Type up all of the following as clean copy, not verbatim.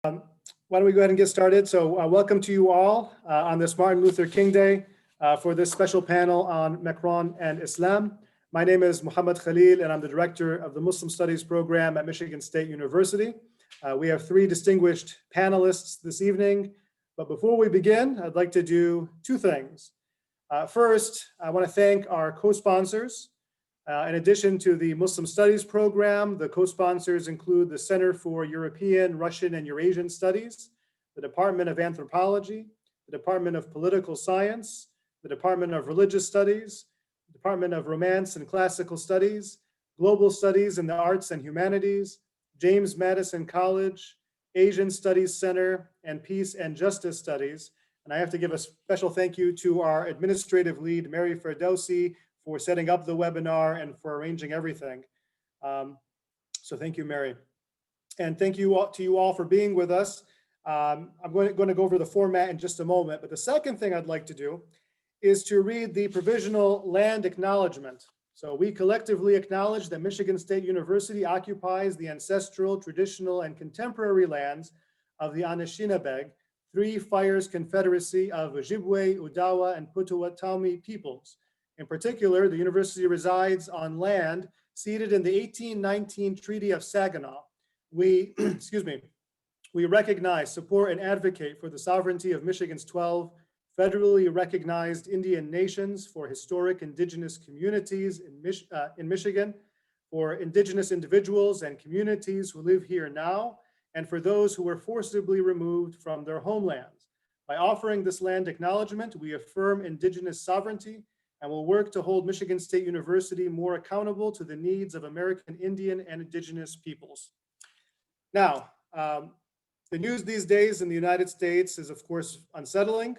Why don't we go ahead and get started? So welcome to you all on this Martin Luther King Day for this special panel on Macron and Islam. My name is Mohammad Khalil, and I'm the director of the Muslim Studies program at Michigan State University. We have three distinguished panelists this evening, but before we begin, I'd like to do two things. First, I want to thank our co-sponsors. In addition to the Muslim Studies program, the co-sponsors include the Center for European, Russian, and Eurasian Studies, the Department of Anthropology, the Department of Political Science, the Department of Religious Studies, the Department of Romance and Classical Studies, Global Studies in the Arts and Humanities, James Madison College, Asian Studies Center, and Peace and Justice Studies. And I have to give a special thank you to our administrative lead, Mary Ferdowsi, for setting up the webinar and for arranging everything. So thank you, Mary. And thank you all, to you all for being with us. I'm going to go over the format in just a moment, but the second thing I'd like to do is to read the provisional land acknowledgement. So we collectively acknowledge that Michigan State University occupies the ancestral, traditional, and contemporary lands of the Anishinabeg, Three Fires Confederacy of Ojibwe, Odawa, and Potawatomi peoples. In particular, the university resides on land ceded in the 1819 Treaty of Saginaw. We, we recognize, support, and advocate for the sovereignty of Michigan's 12 federally recognized Indian nations, for historic indigenous communities in Michigan, for indigenous individuals and communities who live here now, and for those who were forcibly removed from their homelands. By offering this land acknowledgement, we affirm indigenous sovereignty and will work to hold Michigan State University more accountable to the needs of American Indian and indigenous peoples. Now, the news these days in the United States is, of course, unsettling,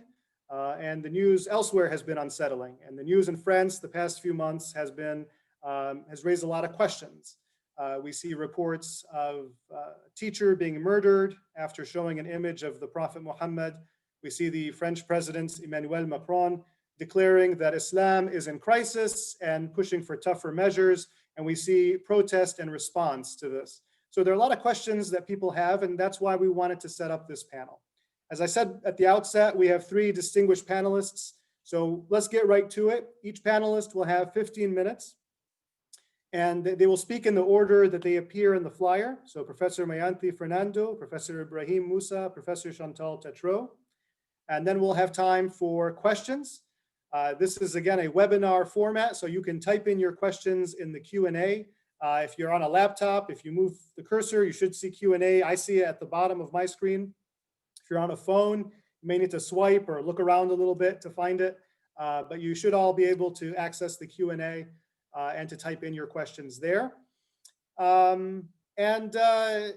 and the news elsewhere has been unsettling. And the news in France the past few months has raised a lot of questions. We see reports of a teacher being murdered after showing an image of the Prophet Mohammad. We see the French President Emmanuel Macron declaring that Islam is in crisis and pushing for tougher measures. And we see protest and response to this. So there are a lot of questions that people have, and that's why we wanted to set up this panel. As I said at the outset, we have three distinguished panelists. So let's get right to it. Each panelist will have 15 minutes, and they will speak in the order that they appear in the flyer. So Professor Mayanthi Fernando, Professor Ebrahim Moosa, Professor Chantal Tetreault, and then we'll have time for questions. This is, again, a webinar format, so you can type in your questions in the Q&A. If you're on a laptop, if you move the cursor, you should see Q&A. I see it at the bottom of my screen. If you're on a phone, you may need to swipe or look around a little bit to find it, but you should all be able to access the Q&A and to type in your questions there.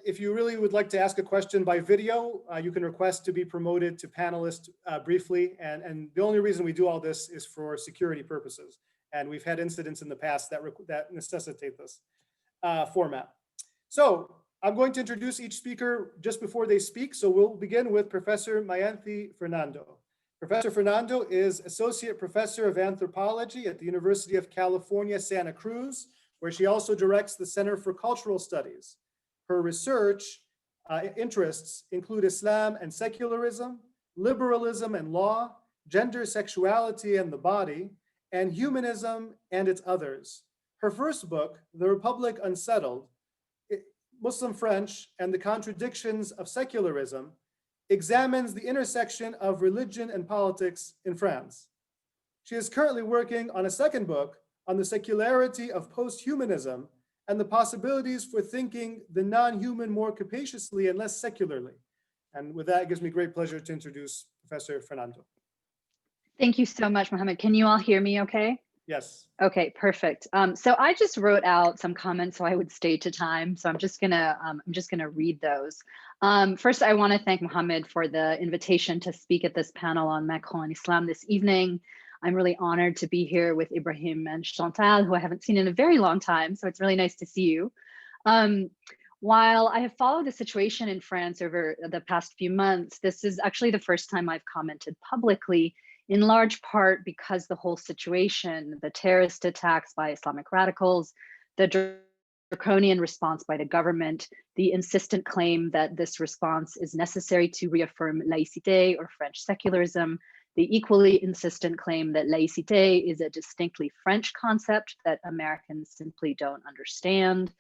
If you really would like to ask a question by video, you can request to be promoted to panelist briefly. And the only reason we do all this is for security purposes. And we've had incidents in the past that necessitate this format. So I'm going to introduce each speaker just before they speak. So we'll begin with Professor Mayanthi Fernando. Professor Fernando is Associate Professor of Anthropology at the University of California, Santa Cruz, where she also directs the Center for Cultural Studies. Her research interests include Islam and secularism, liberalism and law, gender, sexuality and the body, and humanism and its others. Her first book, The Republic Unsettled, Muslim French and the Contradictions of Secularism, examines the intersection of religion and politics in France. She is currently working on a second book on the secularity of post-humanism and the possibilities for thinking the non-human more capaciously and less secularly. And with that, it gives me great pleasure to introduce Professor Fernando. Thank you so much, Mohammed. Can you all hear me okay? Yes. Okay, perfect. So I just wrote out some comments so I would stay to time. So I'm just gonna read those. First, I want to thank Mohammed for the invitation to speak at this panel on Macron and Islam this evening. I'm really honored to be here with Ebrahim and Chantal, who I haven't seen in a very long time. So it's really nice to see you. While I have followed the situation in France over the past few months, this is actually the first time I've commented publicly, in large part because the whole situation, the terrorist attacks by Islamic radicals, the draconian response by the government, the insistent claim that this response is necessary to reaffirm laïcité or French secularism, the equally insistent claim that laïcité is a distinctly French concept that Americans simply don't understand,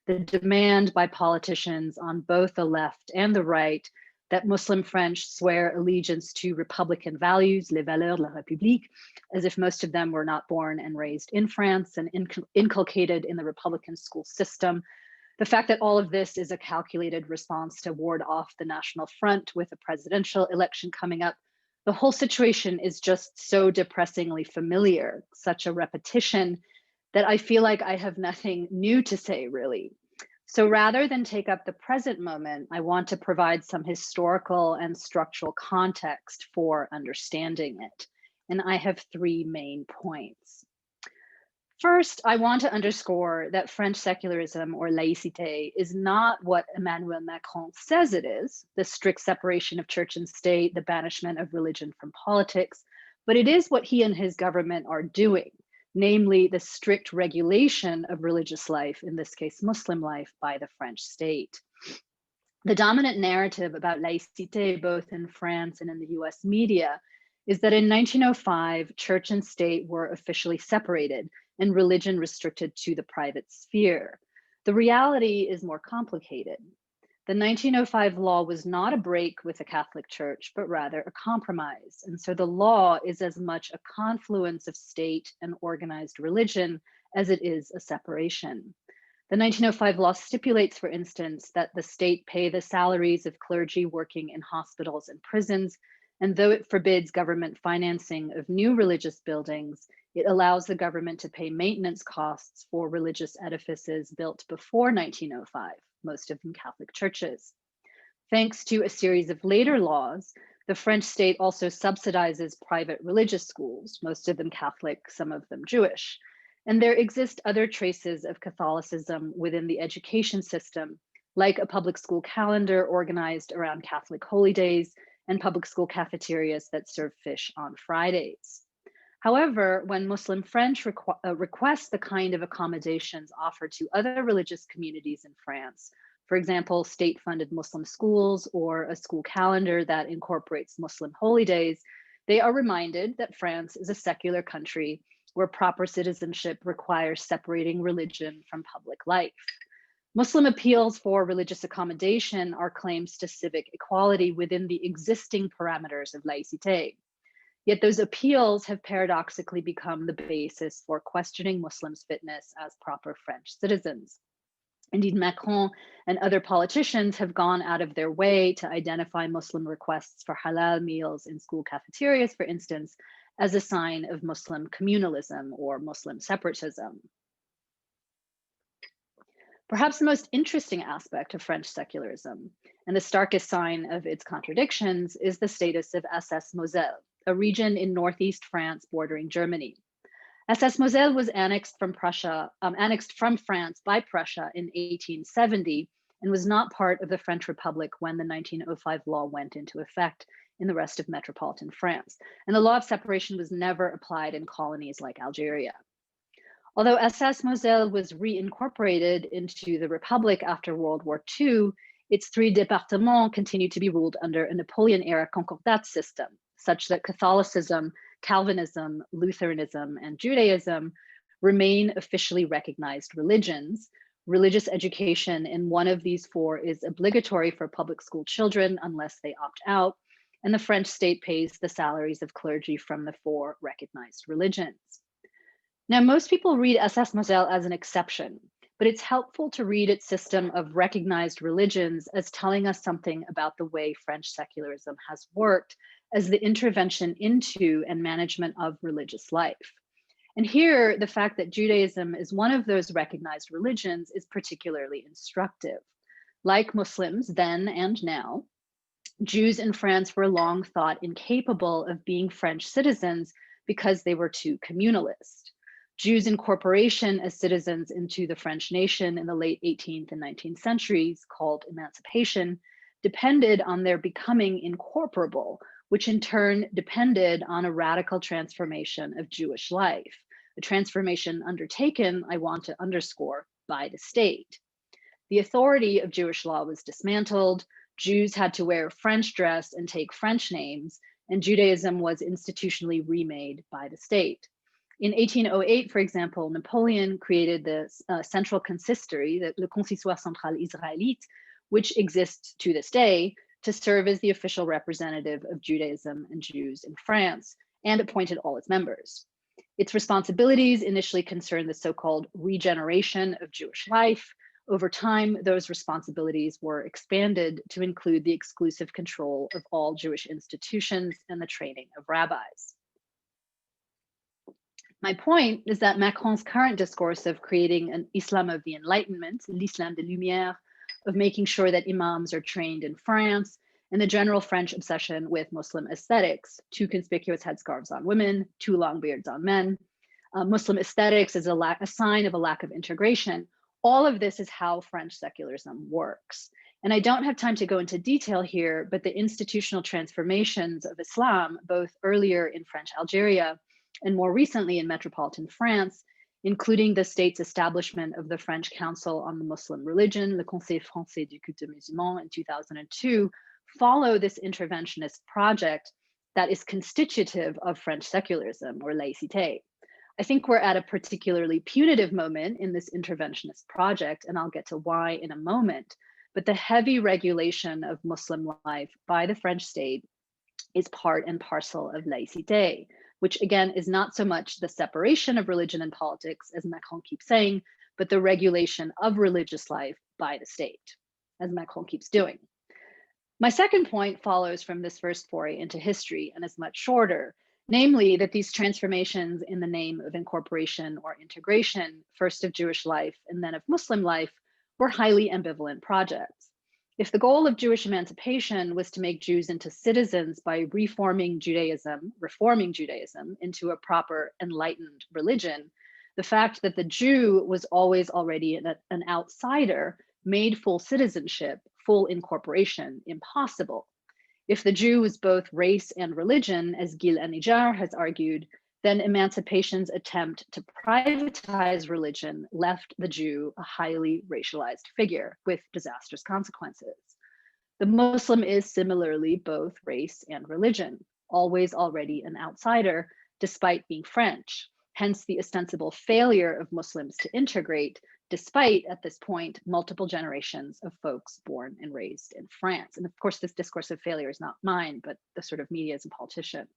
the demand by politicians on both the left and the right that Muslim French swear allegiance to Republican values, les valeurs de la République, as if most of them were not born and raised in France and inculcated in the Republican school system. The fact that all of this is a calculated response to ward off the National Front with a presidential election coming up, the whole situation is just so depressingly familiar, such a repetition, that I feel like I have nothing new to say, really. So rather than take up the present moment, I want to provide some historical and structural context for understanding it. And I have three main points. First, I want to underscore that French secularism or laïcité is not what Emmanuel Macron says it is, the strict separation of church and state, the banishment of religion from politics, but it is what he and his government are doing, namely the strict regulation of religious life, in this case, Muslim life, by the French state. The dominant narrative about laïcité, both in France and in the US media, is that in 1905, church and state were officially separated and religion restricted to the private sphere. The reality is more complicated. The 1905 law was not a break with the Catholic Church, but rather a compromise. And so the law is as much a confluence of state and organized religion as it is a separation. The 1905 law stipulates, for instance, that the state pay the salaries of clergy working in hospitals and prisons, and though it forbids government financing of new religious buildings, it allows the government to pay maintenance costs for religious edifices built before 1905. Most of them Catholic churches. Thanks to a series of later laws, the French state also subsidizes private religious schools, most of them Catholic, some of them Jewish. And there exist other traces of Catholicism within the education system, like a public school calendar organized around Catholic holy days and public school cafeterias that serve fish on Fridays. However, when Muslim French request the kind of accommodations offered to other religious communities in France, for example, state-funded Muslim schools or a school calendar that incorporates Muslim holy days, they are reminded that France is a secular country where proper citizenship requires separating religion from public life. Muslim appeals for religious accommodation are claims to civic equality within the existing parameters of laïcité. Yet those appeals have paradoxically become the basis for questioning Muslims' fitness as proper French citizens. Indeed, Macron and other politicians have gone out of their way to identify Muslim requests for halal meals in school cafeterias, for instance, as a sign of Muslim communalism or Muslim separatism. Perhaps the most interesting aspect of French secularism, and the starkest sign of its contradictions, is the status of Alsace-Moselle, a region in northeast France bordering Germany. Alsace-Moselle was annexed from France by Prussia in 1870 and was not part of the French Republic when the 1905 law went into effect in the rest of metropolitan France. And the law of separation was never applied in colonies like Algeria. Although Alsace-Moselle was reincorporated into the Republic after World War II, its 3 départements continued to be ruled under a Napoleon-era Concordat system, such that Catholicism, Calvinism, Lutheranism, and Judaism remain officially recognized religions. Religious education in one of these 4 is obligatory for public school children unless they opt out, and the French state pays the salaries of clergy from the 4 recognized religions. Now, most people read Alsace-Moselle as an exception, but it's helpful to read its system of recognized religions as telling us something about the way French secularism has worked as the intervention into and management of religious life. And here, the fact that Judaism is one of those recognized religions is particularly instructive. Like Muslims then and now, Jews in France were long thought incapable of being French citizens because they were too communalist. Jews' incorporation as citizens into the French nation in the late 18th and 19th centuries, called emancipation, depended on their becoming incorporable, which in turn depended on a radical transformation of Jewish life, a transformation undertaken, I want to underscore, by the state. The authority of Jewish law was dismantled. Jews had to wear French dress and take French names, and Judaism was institutionally remade by the state. In 1808, for example, Napoleon created the Central Consistory, le Consistoire Central Israélite, which exists to this day, to serve as the official representative of Judaism and Jews in France, and appointed all its members. Its responsibilities initially concerned the so-called regeneration of Jewish life. Over time, those responsibilities were expanded to include the exclusive control of all Jewish institutions and the training of rabbis. My point is that Macron's current discourse of creating an Islam of the Enlightenment, l'Islam des Lumières, of making sure that imams are trained in France, and the general French obsession with Muslim aesthetics, 2 conspicuous headscarves on women, 2 long beards on men, Muslim aesthetics as a sign of a lack of integration. All of this is how French secularism works. And I don't have time to go into detail here, but the institutional transformations of Islam, both earlier in French Algeria and more recently in metropolitan France, including the state's establishment of the French Council on the Muslim Religion, le Conseil Français du Culte Musulman in 2002, follow this interventionist project that is constitutive of French secularism or laïcité. I think we're at a particularly punitive moment in this interventionist project, and I'll get to why in a moment, but the heavy regulation of Muslim life by the French state is part and parcel of laïcité, which again is not so much the separation of religion and politics, as Macron keeps saying, but the regulation of religious life by the state, as Macron keeps doing. My second point follows from this first foray into history and is much shorter, namely that these transformations in the name of incorporation or integration, first of Jewish life and then of Muslim life, were highly ambivalent projects. If the goal of Jewish emancipation was to make Jews into citizens by reforming Judaism into a proper enlightened religion, the fact that the Jew was always already an outsider made full citizenship, full incorporation impossible. If the Jew was both race and religion, as Gil Anijar has argued, then emancipation's attempt to privatize religion left the Jew a highly racialized figure with disastrous consequences. The Muslim is similarly both race and religion, always already an outsider, despite being French, hence the ostensible failure of Muslims to integrate, despite, at this point, multiple generations of folks born and raised in France. And of course, this discourse of failure is not mine, but the sort of media's and politicians.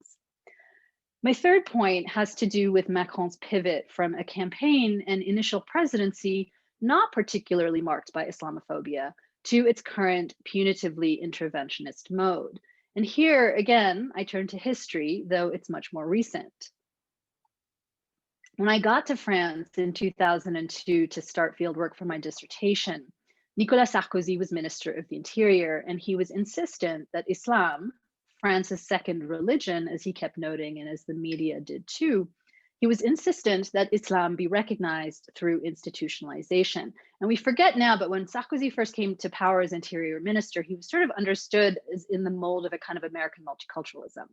My third point has to do with Macron's pivot from a campaign and initial presidency not particularly marked by Islamophobia to its current punitively interventionist mode. And here, again, I turn to history, though it's much more recent. When I got to France in 2002 to start fieldwork for my dissertation, Nicolas Sarkozy was Minister of the Interior, and he was insistent that Islam, France's second religion, as he kept noting, and as the media did too, he was insistent that Islam be recognized through institutionalization. And we forget now, but when Sarkozy first came to power as Interior Minister, he was sort of understood as in the mold of a kind of American multiculturalism.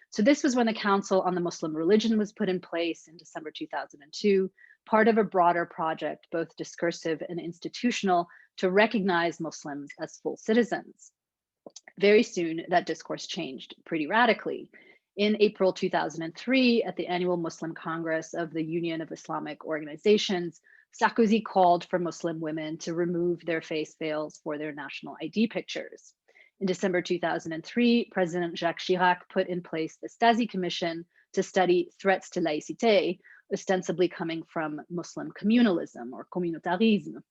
So this was when the Council on the Muslim Religion was put in place in December 2002, part of a broader project, both discursive and institutional, to recognize Muslims as full citizens. Very soon, that discourse changed pretty radically. In April 2003, at the annual Muslim Congress of the Union of Islamic Organizations, Sarkozy called for Muslim women to remove their face veils for their national ID pictures. In December 2003, President Jacques Chirac put in place the Stasi Commission to study threats to laïcité, ostensibly coming from Muslim communalism or communautarisme.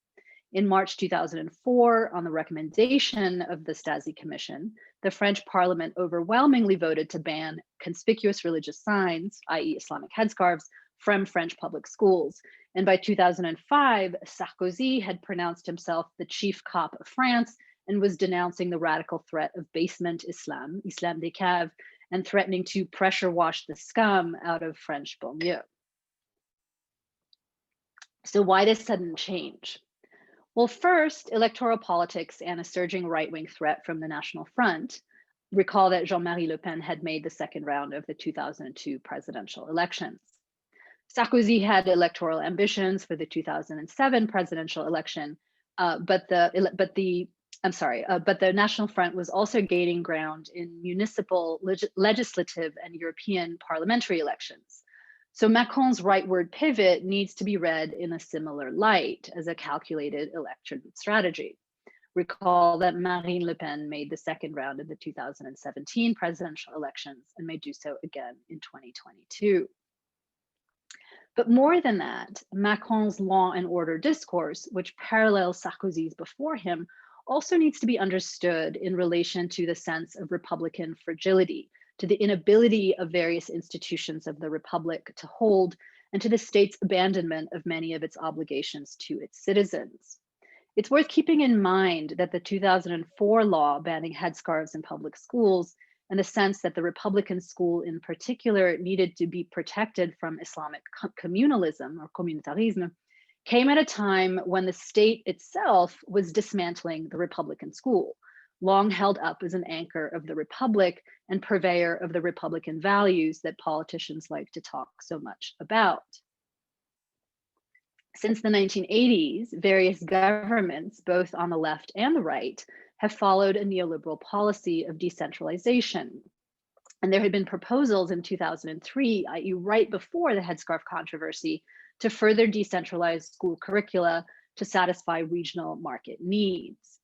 In March 2004, on the recommendation of the Stasi Commission, the French Parliament overwhelmingly voted to ban conspicuous religious signs, i.e. Islamic headscarves, from French public schools. And by 2005, Sarkozy had pronounced himself the chief cop of France and was denouncing the radical threat of basement Islam, Islam des caves, and threatening to pressure wash the scum out of French banlieue. So why this sudden change? Well, first, electoral politics and a surging right-wing threat from the National Front. Recall that Jean-Marie Le Pen had made the second round of the 2002 presidential elections. Sarkozy had electoral ambitions for the 2007 presidential election, but the National Front was also gaining ground in municipal, legislative, and European parliamentary elections. So Macron's rightward pivot needs to be read in a similar light as a calculated election strategy. Recall that Marine Le Pen made the second round of the 2017 presidential elections and may do so again in 2022. But more than that, Macron's law and order discourse, which parallels Sarkozy's before him, also needs to be understood in relation to the sense of Republican fragility, to the inability of various institutions of the Republic to hold, and to the state's abandonment of many of its obligations to its citizens. It's worth keeping in mind that the 2004 law banning headscarves in public schools and the sense that the Republican school in particular needed to be protected from Islamic communalism or communitarisme came at a time when the state itself was dismantling the Republican school, long held up as an anchor of the Republic and purveyor of the Republican values that politicians like to talk so much about. Since the 1980s, various governments, both on the left and the right, have followed a neoliberal policy of decentralization. And there had been proposals in 2003, i.e. right before the headscarf controversy, to further decentralize school curricula to satisfy regional market needs.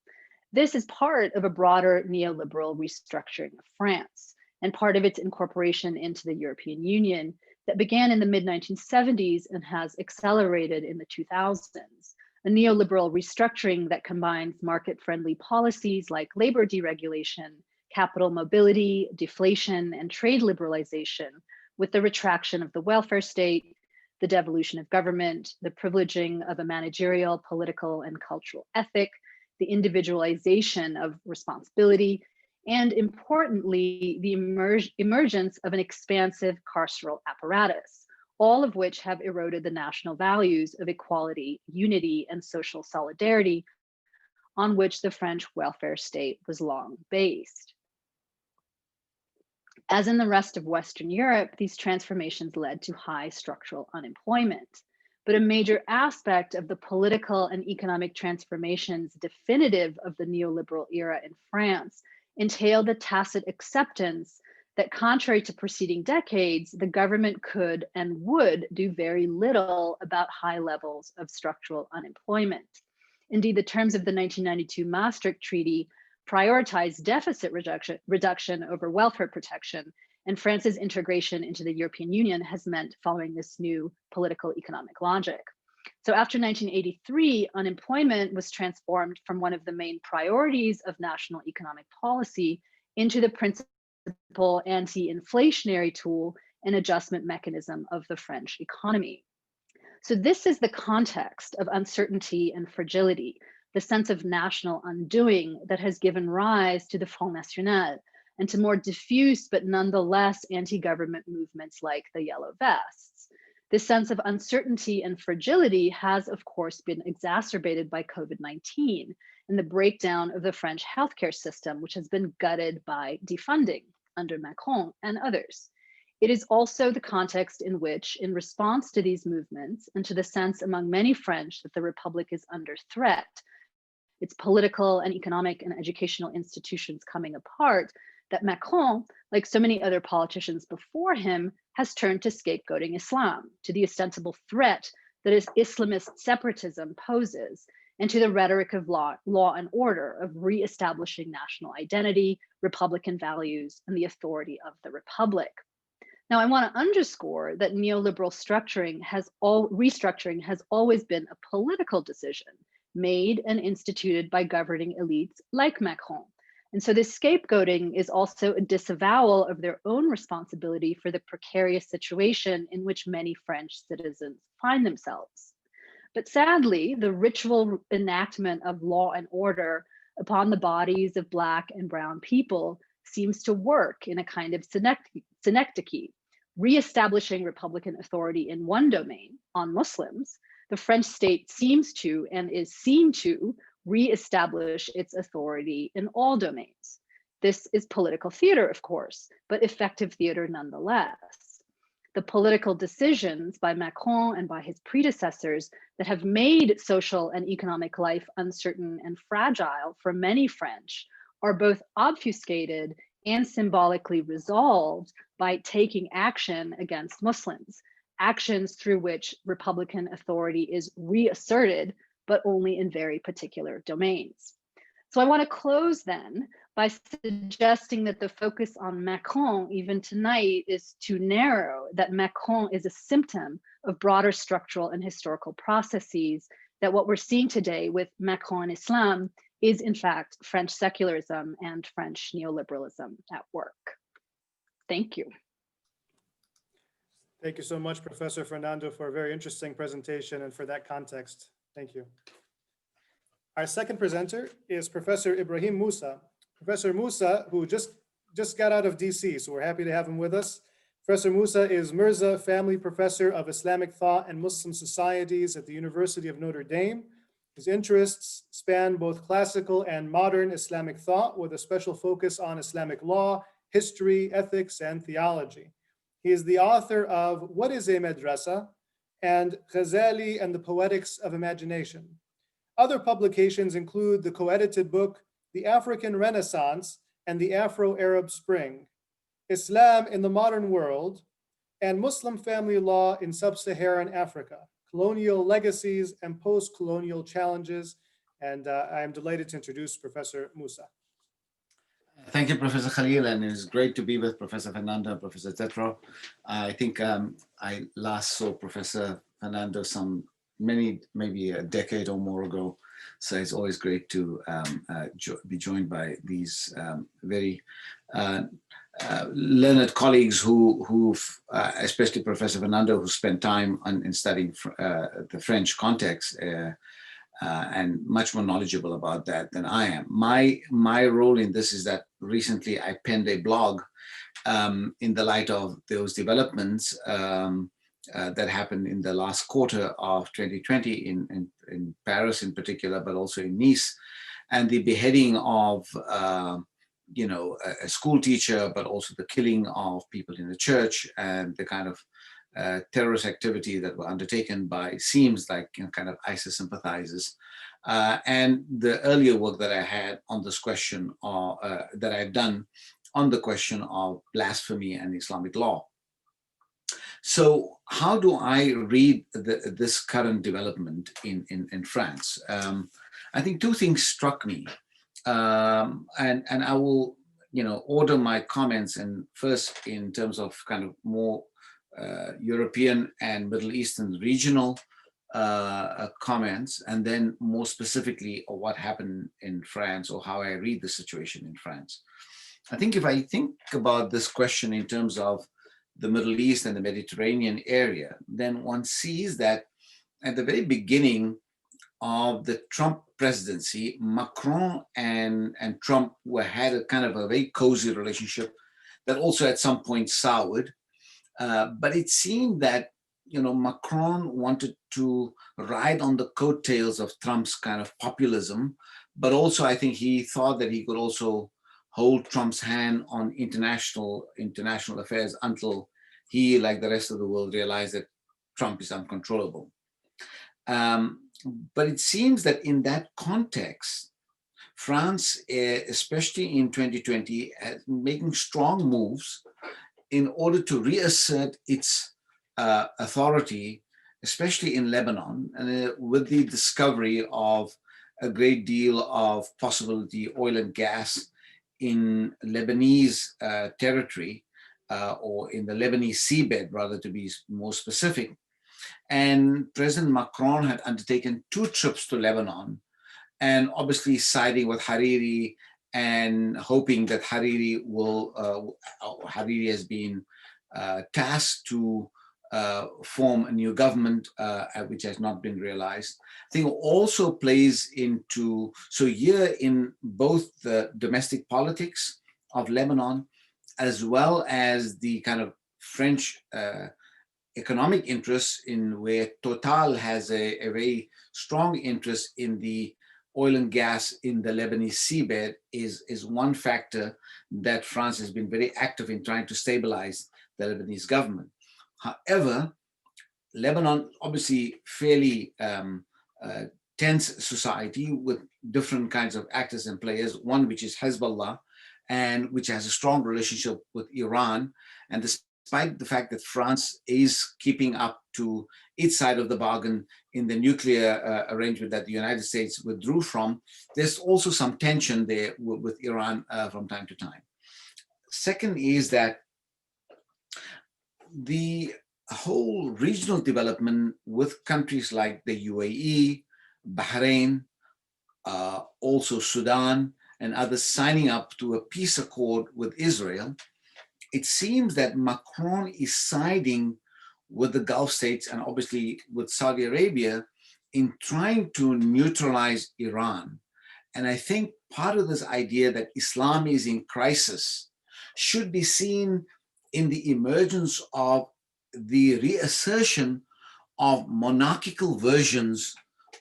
This is part of a broader neoliberal restructuring of France and part of its incorporation into the European Union that began in the mid-1970s and has accelerated in the 2000s. A neoliberal restructuring that combines market-friendly policies like labor deregulation, capital mobility, deflation, and trade liberalization with the retraction of the welfare state, the devolution of government, the privileging of a managerial, political, and cultural ethic, the individualization of responsibility, and importantly, the emergence of an expansive carceral apparatus, all of which have eroded the national values of equality, unity, and social solidarity on which the French welfare state was long based. As in the rest of Western Europe, these transformations led to high structural unemployment. But a major aspect of the political and economic transformations definitive of the neoliberal era in France entailed the tacit acceptance that, contrary to preceding decades, the government could and would do very little about high levels of structural unemployment. Indeed, the terms of the 1992 Maastricht Treaty prioritized deficit reduction over welfare protection, and France's integration into the European Union has meant following this new political economic logic. So after 1983, unemployment was transformed from one of the main priorities of national economic policy into the principal anti-inflationary tool and adjustment mechanism of the French economy. So this is the context of uncertainty and fragility, the sense of national undoing that has given rise to the Front National and to more diffuse but nonetheless anti-government movements like the Yellow Vests. This sense of uncertainty and fragility has, of course, been exacerbated by COVID-19 and the breakdown of the French healthcare system, which has been gutted by defunding under Macron and others. It is also the context in which, in response to these movements and to the sense among many French that the Republic is under threat, its political and economic and educational institutions coming apart, that Macron, like so many other politicians before him, has turned to scapegoating Islam, to the ostensible threat that Islamist separatism poses, and to the rhetoric of law and order, of reestablishing national identity, Republican values, and the authority of the Republic. Now, I want to underscore that neoliberal restructuring has always been a political decision made and instituted by governing elites like Macron. And so this scapegoating is also a disavowal of their own responsibility for the precarious situation in which many French citizens find themselves. But sadly, the ritual enactment of law and order upon the bodies of Black and Brown people seems to work in a kind of synecdoche, reestablishing Republican authority in one domain, on Muslims. The French state seems to and is seen to reestablish its authority in all domains. This is political theater, of course, but effective theater nonetheless. the political decisions by Macron and by his predecessors that have made social and economic life uncertain and fragile for many French are both obfuscated and symbolically resolved by taking action against Muslims, actions through which Republican authority is reasserted, but only in very particular domains. So I want to close then by suggesting that the focus on Macron, even tonight, is too narrow, that Macron is a symptom of broader structural and historical processes, that what we're seeing today with Macron and Islam is in fact French secularism and French neoliberalism at work. Thank you. Thank you so much, Professor Fernando, for a very interesting presentation and for that context. Thank you. Our second presenter is Professor Ebrahim Moosa. Professor Moosa, who just got out of DC, so we're happy to have him with us. Professor Moosa is Mirza Family Professor of Islamic Thought and Muslim Societies at the University of Notre Dame. His interests span both classical and modern Islamic thought with a special focus on Islamic law, history, ethics, and theology. He is the author of What is a Madrasa? And Ghazali and the Poetics of Imagination. Other publications include the co-edited book, The African Renaissance and the Afro-Arab Spring, Islam in the Modern World, and Muslim Family Law in Sub-Saharan Africa, Colonial Legacies and Post-Colonial Challenges. And I am delighted to introduce Professor Moosa. Thank you, Professor Khalil, and it's great to be with Professor Fernando and Professor Tetreault. I think I last saw Professor Fernando maybe a decade or more ago. So it's always great to be joined by these very learned colleagues who especially Professor Fernando, who spent time in studying the French context and much more knowledgeable about that than I am. My role in this is that recently I penned a blog in the light of those developments that happened in the last quarter of 2020 in Paris in particular, but also in Nice, and the beheading of a school teacher, but also the killing of people in the church and the kind of terrorist activity that were undertaken by seems like kind of ISIS sympathizers, and the earlier work that I had on this question, that I've done on the question of blasphemy and Islamic law. So how do I read this current development in France? I think two things struck me, and I will order my comments, and first in terms of kind of more European and Middle Eastern regional comments, and then more specifically of what happened in France or how I read the situation in France. I think if I think about this question in terms of the Middle East and the Mediterranean area, then one sees that at the very beginning of the Trump presidency, Macron and Trump had a kind of a very cozy relationship that also at some point soured. But it seemed that Macron wanted to ride on the coattails of Trump's kind of populism, but also I think he thought that he could also hold Trump's hand on international affairs until he, like the rest of the world, realized that Trump is uncontrollable. But it seems that in that context, France, especially in 2020, is making strong moves in order to reassert its authority, especially in Lebanon, and with the discovery of a great deal of possibility oil and gas in Lebanese territory, or in the Lebanese seabed, rather to be more specific. And President Macron had undertaken 2 trips to Lebanon, and obviously siding with Hariri and hoping that Hariri has been tasked to form a new government, which has not been realized. I think also plays into, so here in both the domestic politics of Lebanon, as well as the kind of French economic interests, in where Total has a very strong interest in the oil and gas in the Lebanese seabed, is one factor that France has been very active in trying to stabilize the Lebanese government. However, Lebanon, obviously fairly tense society with different kinds of actors and players, one which is Hezbollah, and which has a strong relationship with Iran. And despite the fact that France is keeping up to its side of the bargain in the nuclear arrangement that the United States withdrew from, there's also some tension there with Iran from time to time. Second is that the whole regional development with countries like the UAE, Bahrain, also Sudan, and others signing up to a peace accord with Israel, it seems that Macron is siding with the Gulf states and obviously with Saudi Arabia in trying to neutralize Iran. And I think part of this idea that Islam is in crisis should be seen in the emergence of the reassertion of monarchical versions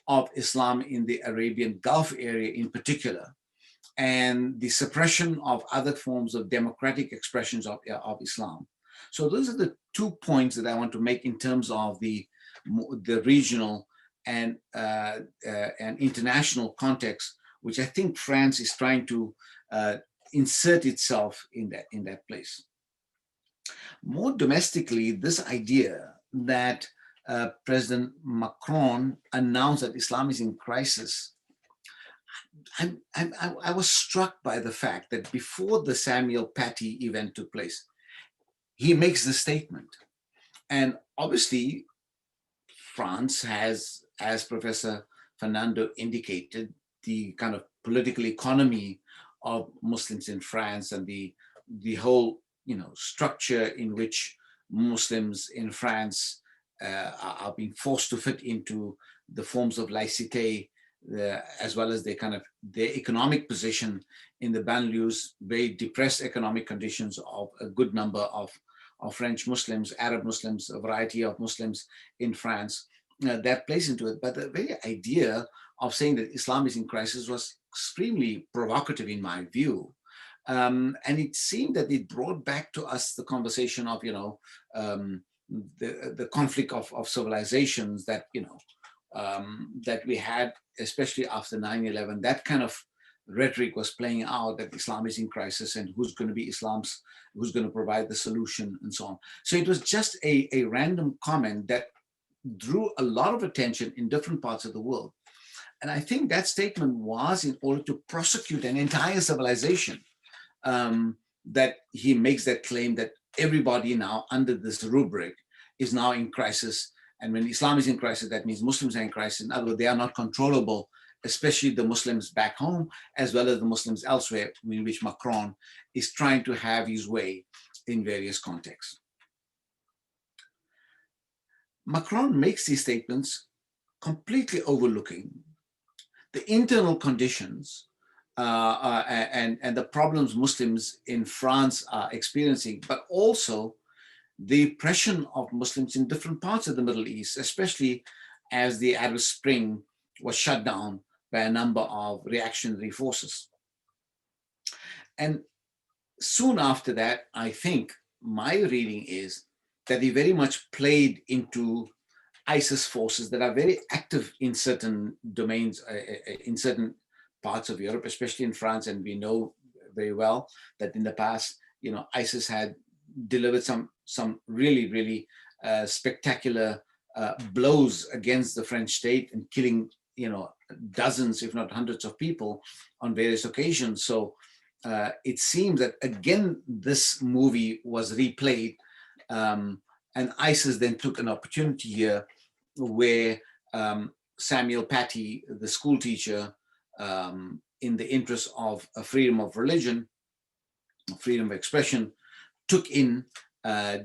of Islam in the Arabian Gulf area in particular, and the suppression of other forms of democratic expressions of Islam. So those are the 2 points that I want to make in terms of the regional and international context, which I think France is trying to insert itself in that place. More domestically, this idea that President Macron announced that Islam is in crisis, I was struck by the fact that before the Samuel Paty event took place, he makes the statement. And obviously, France has, as Professor Fernando indicated, the kind of political economy of Muslims in France and the whole structure in which Muslims in France are being forced to fit into the forms of laïcité, as well as their economic position in the banlieues, very depressed economic conditions of a good number of French Muslims, Arab Muslims, a variety of Muslims in France, that plays into it. But the very idea of saying that Islam is in crisis was extremely provocative in my view. And it seemed that it brought back to us the conversation of, the conflict of civilizations that, that we had, especially after 9/11. That kind of rhetoric was playing out, that Islam is in crisis and who's going to be who's going to provide the solution and so on. So it was just a random comment that drew a lot of attention in different parts of the world. And I think that statement was in order to prosecute an entire civilization, that he makes that claim that everybody now under this rubric is now in crisis. And when Islam is in crisis, that means Muslims are in crisis. In other words, they are not controllable, especially the Muslims back home, as well as the Muslims elsewhere, in which Macron is trying to have his way in various contexts. Macron makes these statements completely overlooking the internal conditions and the problems Muslims in France are experiencing, but also the oppression of Muslims in different parts of the Middle East, especially as the Arab Spring was shut down by a number of reactionary forces. And soon after that, I think my reading is that he very much played into ISIS forces that are very active in certain domains, in certain parts of Europe, especially in France. And we know very well that in the past, ISIS had delivered some really, really spectacular blows against the French state and killing, dozens, if not hundreds of people on various occasions. So it seems that again, this movie was replayed, and ISIS then took an opportunity here where Samuel Paty, the school teacher, in the interest of freedom of religion, freedom of expression, took in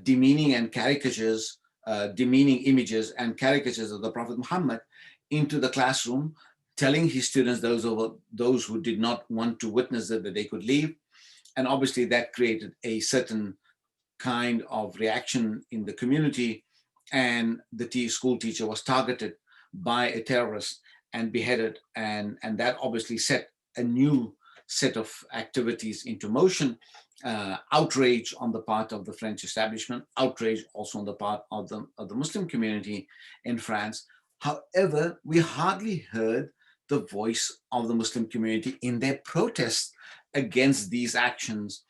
demeaning images and caricatures of the Prophet Muhammad into the classroom, telling his students, those who did not want to witness it, that they could leave. And obviously that created a certain kind of reaction in the community, and the school teacher was targeted by a terrorist and beheaded, and that obviously set a new set of activities into motion. outrage on the part of the French establishment, outrage also on the part of the Muslim community in France. However, we hardly heard the voice of the Muslim community in their protests against these actions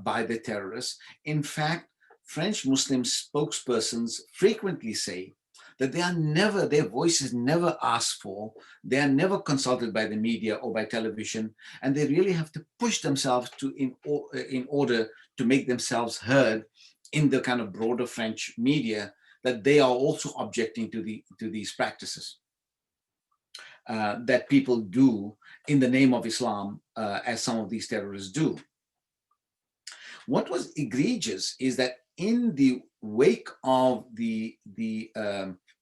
by the terrorists. In fact, French Muslim spokespersons frequently say that their voice is never asked for, they are never consulted by the media or by television, and they really have to push themselves in order to make themselves heard in the kind of broader French media, that they are also objecting to these practices that people do in the name of Islam, as some of these terrorists do. What was egregious is that in the wake of the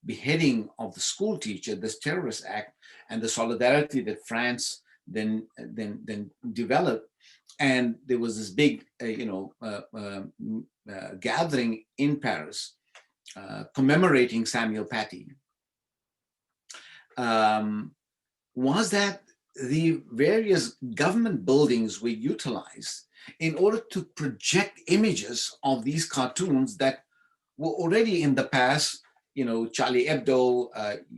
beheading of the school teacher, this terrorist act, and the solidarity that France then developed, and there was this big gathering in Paris commemorating Samuel Paty, was that the various government buildings were utilized in order to project images of these cartoons that were already in the past, Charlie Hebdo,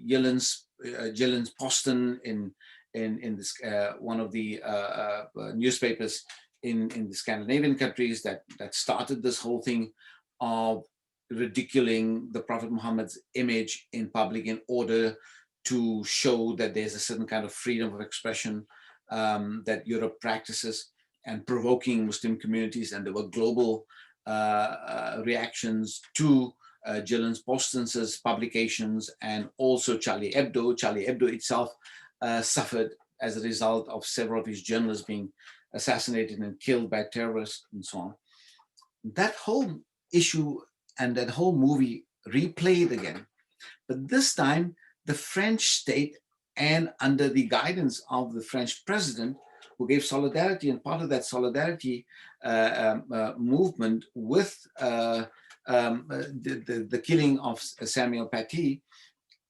Gillen's Poston in this one of the newspapers in the Scandinavian countries that started this whole thing of ridiculing the Prophet Muhammad's image in public in order to show that there's a certain kind of freedom of expression that Europe practices, and provoking Muslim communities. And there were global reactions to Gillen's Poston's publications, and also Charlie Hebdo. Charlie Hebdo itself suffered as a result of several of his journalists being assassinated and killed by terrorists and so on. That whole issue and that whole movie replayed again, but this time the French state, and under the guidance of the French president, who gave solidarity, and part of that solidarity movement with the killing of Samuel Paty,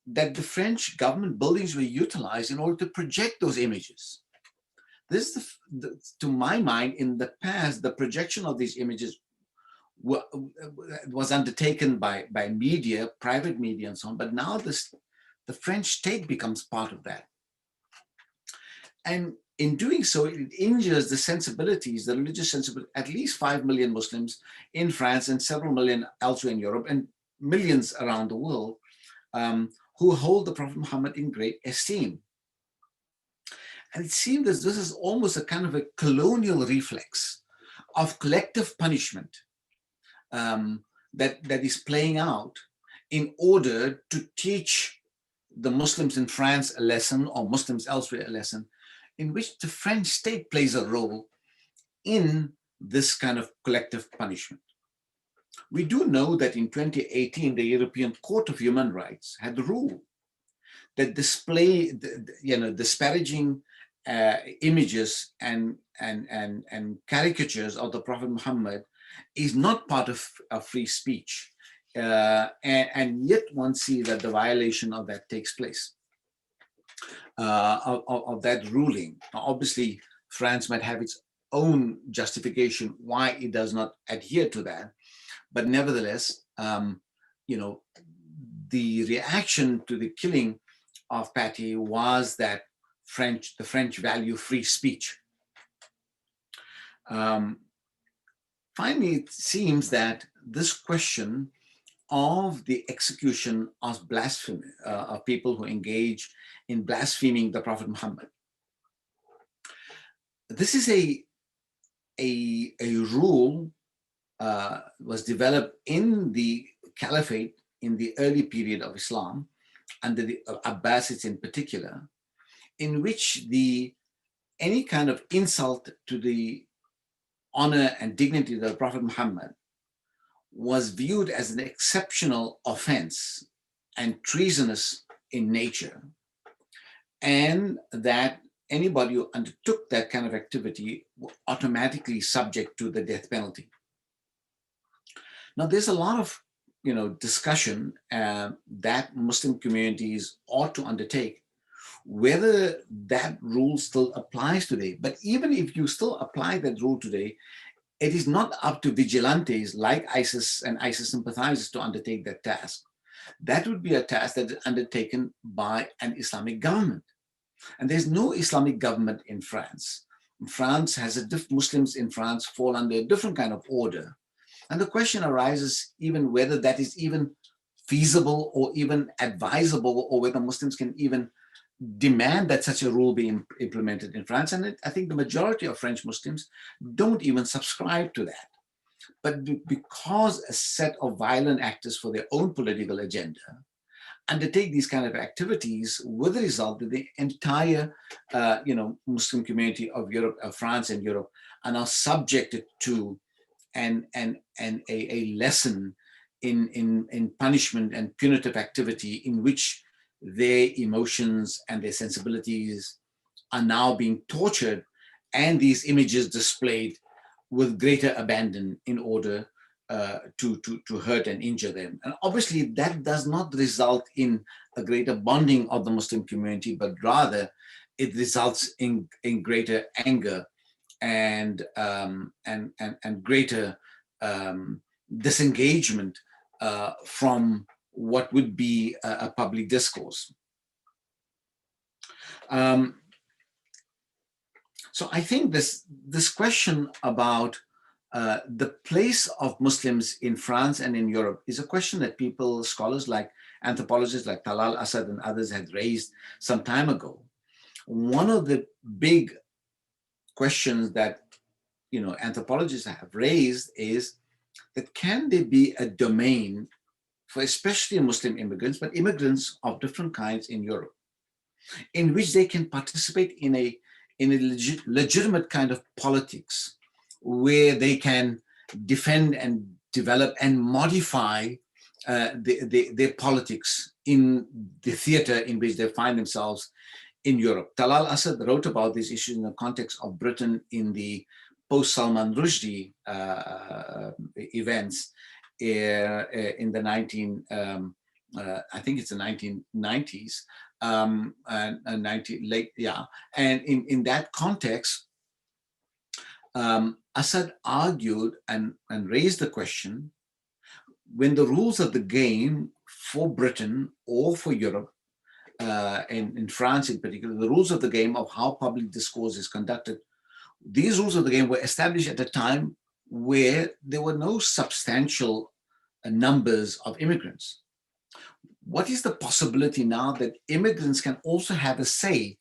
that the French government buildings were utilized in order to project those images. This is, to my mind, in the past, the projection of these images was undertaken by media, private media and so on, but now the French state becomes part of that. And in doing so, it injures the sensibilities, the religious sensibilities, at least 5 million Muslims in France and several million elsewhere in Europe, and millions around the world, who hold the Prophet Muhammad in great esteem. And it seems that this is almost a kind of a colonial reflex of collective punishment that is playing out in order to teach the Muslims in France a lesson, or Muslims elsewhere a lesson, in which the French state plays a role in this kind of collective punishment. We do know that in 2018, the European Court of Human Rights had ruled that disparaging images and caricatures of the Prophet Muhammad is not part of free speech. And yet one sees that the violation of that takes place, of that ruling. Now, obviously, France might have its own justification why it does not adhere to that, but nevertheless, the reaction to the killing of Paty was that the French value free speech. Finally, it seems that this question of the execution of blasphemy, of people who engage in blaspheming the Prophet Muhammad, this is a rule was developed in the Caliphate in the early period of Islam, under the Abbasids in particular, in which any kind of insult to the honor and dignity of the Prophet Muhammad was viewed as an exceptional offense and treasonous in nature, and that anybody who undertook that kind of activity were automatically subject to the death penalty. Now, there's a lot of discussion that Muslim communities ought to undertake whether that rule still applies today. But even if you still apply that rule today, it is not up to vigilantes like ISIS and ISIS sympathizers to undertake that task. That would be a task that is undertaken by an Islamic government. And there's no Islamic government in France. France has Muslims in France fall under a different kind of order. And the question arises even whether that is even feasible or even advisable, or whether Muslims can even demand that such a rule be implemented in France. And I think the majority of French Muslims don't even subscribe to that. But because a set of violent actors for their own political agenda undertake these kind of activities, with the result that the entire Muslim community of Europe, of France and Europe, are now subjected to a lesson in punishment and punitive activity, in which their emotions and their sensibilities are now being tortured, and these images displayed with greater abandon in order to hurt and injure them. And obviously that does not result in a greater bonding of the Muslim community, but rather it results in greater anger and greater disengagement from what would be a public discourse. So I think this question about the place of Muslims in France and in Europe is a question that scholars like anthropologists like Talal Asad and others had raised some time ago. One of the big questions that anthropologists have raised is that can there be a domain for especially Muslim immigrants, but immigrants of different kinds in Europe, in which they can participate in a legitimate kind of politics, where they can defend and develop and modify their politics in the theater in which they find themselves in Europe. Talal Asad wrote about these issues in the context of Britain in the post-Salman Rushdie events in the I think it's the 1990s, and in that context, Assad argued and raised the question, when the rules of the game for Britain or for Europe, in France in particular, the rules of the game of how public discourse is conducted, these rules of the game were established at a time where there were no substantial numbers of immigrants. What is the possibility now that immigrants can also have a say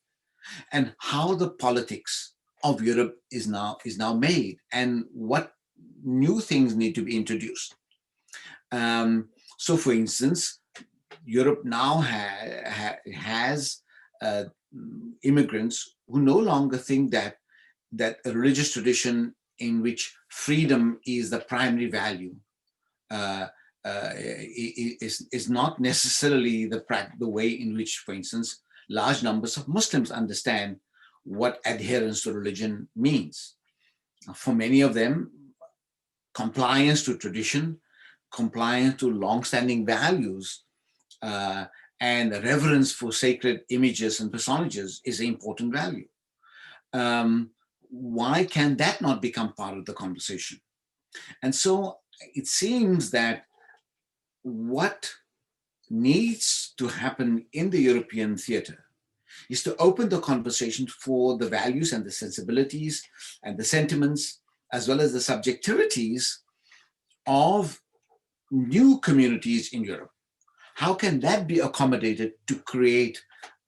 in how the politics of Europe is now made, and what new things need to be introduced? So for instance, Europe now has immigrants who no longer think that a religious tradition in which freedom is the primary value is not necessarily the way in which, for instance, large numbers of Muslims understand what adherence to religion means. For many of them, compliance to tradition, compliance to long-standing values, and reverence for sacred images and personages is an important value. Why can that not become part of the conversation? And so it seems that what needs to happen in the European theater is to open the conversation for the values and the sensibilities and the sentiments, as well as the subjectivities of new communities in Europe. How can that be accommodated to create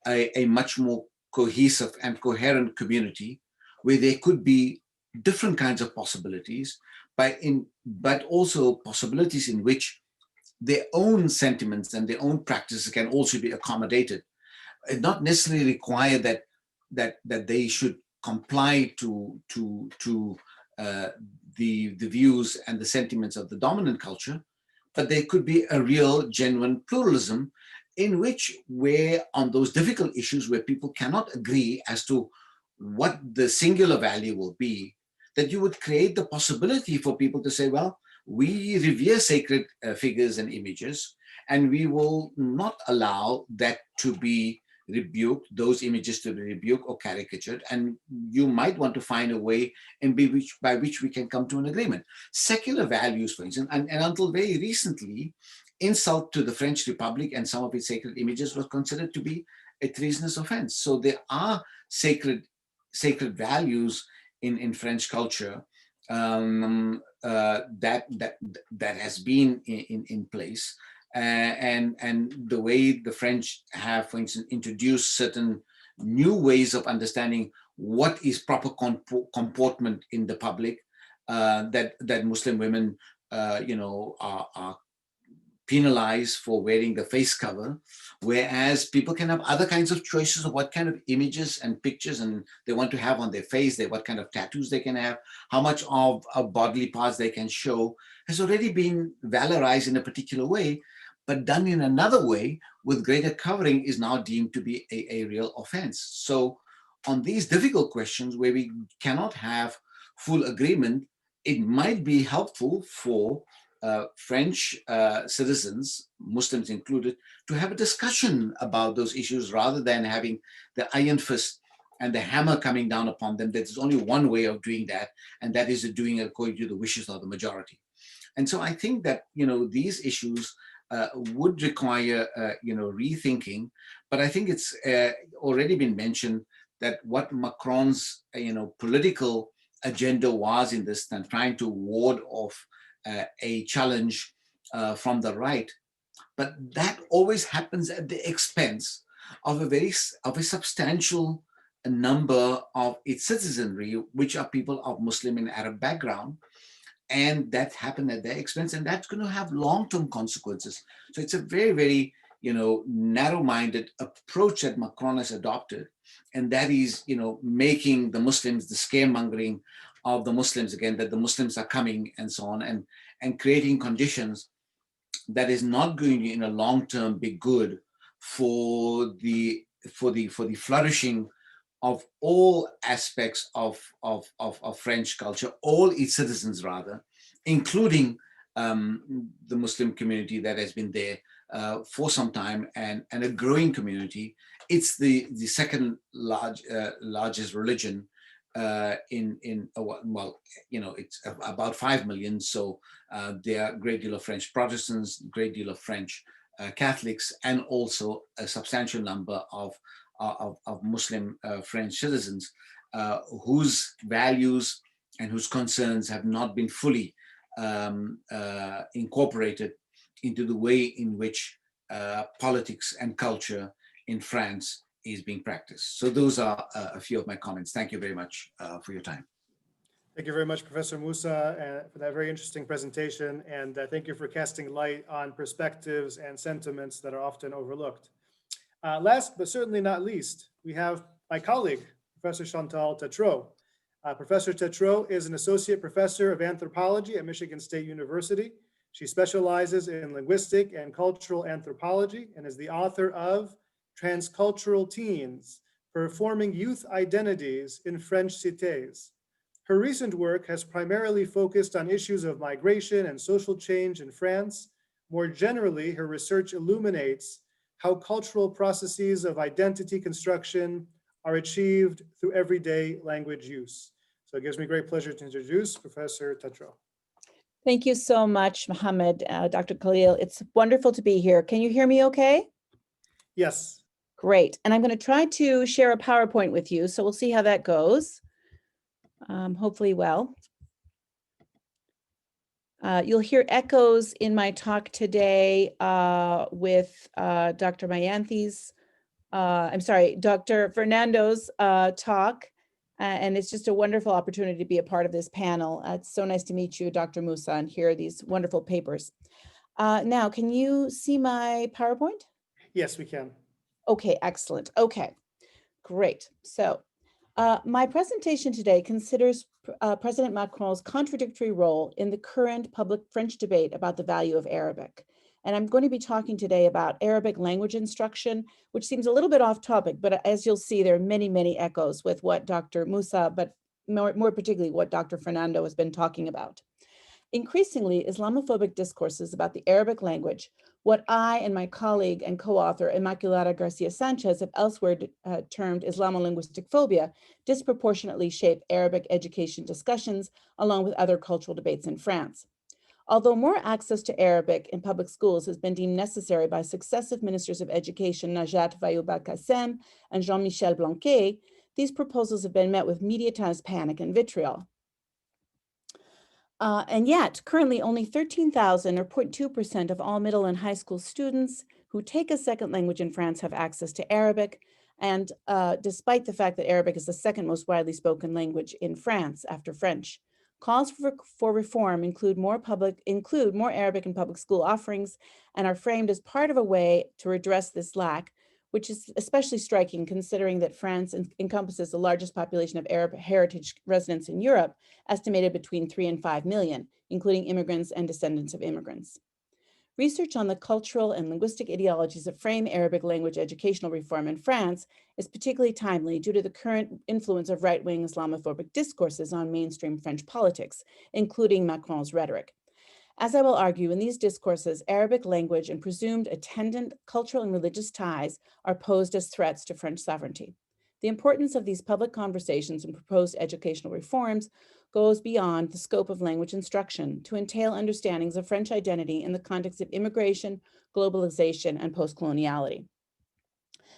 a much more cohesive and coherent community, where there could be different kinds of possibilities, but also possibilities in which their own sentiments and their own practices can also be accommodated? It not necessarily require that they should comply to the views and the sentiments of the dominant culture, but there could be a real, genuine pluralism in which, where on those difficult issues where people cannot agree as to what the singular value will be, that you would create the possibility for people to say, well, we revere sacred figures and images, and we will not allow that to be rebuked, those images to be rebuked or caricatured, and you might want to find a way by which we can come to an agreement. Secular values, for instance, and until very recently, insult to the French Republic and some of its sacred images was considered to be a treasonous offense. So there are sacred values in French culture that has been in place, and the way the French have, for instance, introduced certain new ways of understanding what is proper comportment in the public, that Muslim women, are penalized for wearing the face cover, whereas people can have other kinds of choices of what kind of images and pictures and they want to have on their face, what kind of tattoos they can have, how much of bodily parts they can show, has already been valorized in a particular way, but done in another way with greater covering is now deemed to be a real offense. So on these difficult questions where we cannot have full agreement, it might be helpful for French citizens, Muslims included, to have a discussion about those issues rather than having the iron fist and the hammer coming down upon them. There's only one way of doing that, and that is doing it according to the wishes of the majority. And so I think that, these issues would require, rethinking, but I think it's already been mentioned that what Macron's, political agenda was in this, and trying to ward off a challenge from the right, but that always happens at the expense of a substantial number of its citizenry, which are people of Muslim and Arab background, and that happened at their expense, and that's going to have long-term consequences. So it's a very, very narrow-minded approach that Macron has adopted, and that is making the Muslims the scaremongering of the Muslims again, that the Muslims are coming and so on, and creating conditions that is not going to in a long term be good for the flourishing of all aspects of French culture, all its citizens rather, including the Muslim community that has been there for some time, and a growing community. It's the second largest religion it's about 5 million. So there are a great deal of French Protestants, a great deal of French Catholics, and also a substantial number of Muslim French citizens whose values and whose concerns have not been fully incorporated into the way in which politics and culture in France is being practiced. So those are a few of my comments. Thank you very much for your time. Thank you very much, Professor Moosa, for that very interesting presentation. And thank you for casting light on perspectives and sentiments that are often overlooked. Last, but certainly not least, we have my colleague, Professor Chantal Tetreault. Professor Tetreault is an associate professor of anthropology at Michigan State University. She specializes in linguistic and cultural anthropology and is the author of Transcultural Teens, Performing Youth Identities in French Cités. Her recent work has primarily focused on issues of migration and social change in France. More generally, her research illuminates how cultural processes of identity construction are achieved through everyday language use. So it gives me great pleasure to introduce Professor Tetreault. Thank you so much, Mohammad, Dr. Khalil. It's wonderful to be here. Can you hear me okay? Yes. Great. And I'm going to try to share a PowerPoint with you, so we'll see how that goes. Hopefully well. You'll hear echoes in my talk today with Dr. Mayanthi's, Dr. Fernando's talk. And it's just a wonderful opportunity to be a part of this panel. It's so nice to meet you, Dr. Moosa, and hear these wonderful papers. Now, can you see my PowerPoint? Yes, we can. Okay, excellent. Okay, great. So my presentation today considers President Macron's contradictory role in the current public French debate about the value of Arabic. And I'm going to be talking today about Arabic language instruction, which seems a little bit off topic, but as you'll see, there are many, many echoes with what Dr. Moosa, but more particularly what Dr. Fernando has been talking about. Increasingly, Islamophobic discourses about the Arabic language what I and my colleague and co-author Immaculada Garcia Sanchez have elsewhere termed Islamo-linguistic phobia disproportionately shape Arabic education discussions along with other cultural debates in France. Although more access to Arabic in public schools has been deemed necessary by successive ministers of education, Najat Vallaud-Belkacem and Jean-Michel Blanquet, these proposals have been met with mediatized panic and vitriol. And yet, currently only 13,000 or 0.2% of all middle and high school students who take a second language in France have access to Arabic. And despite the fact that Arabic is the second most widely spoken language in France after French, calls for reform include more Arabic in public school offerings and are framed as part of a way to redress this lack, which is especially striking considering that France encompasses the largest population of Arab heritage residents in Europe, estimated between 3 and 5 million, including immigrants and descendants of immigrants. Research on the cultural and linguistic ideologies that frame Arabic language educational reform in France is particularly timely due to the current influence of right-wing Islamophobic discourses on mainstream French politics, including Macron's rhetoric. As I will argue, in these discourses, Arabic language and presumed attendant cultural and religious ties are posed as threats to French sovereignty. The importance of these public conversations and proposed educational reforms goes beyond the scope of language instruction to entail understandings of French identity in the context of immigration, globalization, and post-coloniality.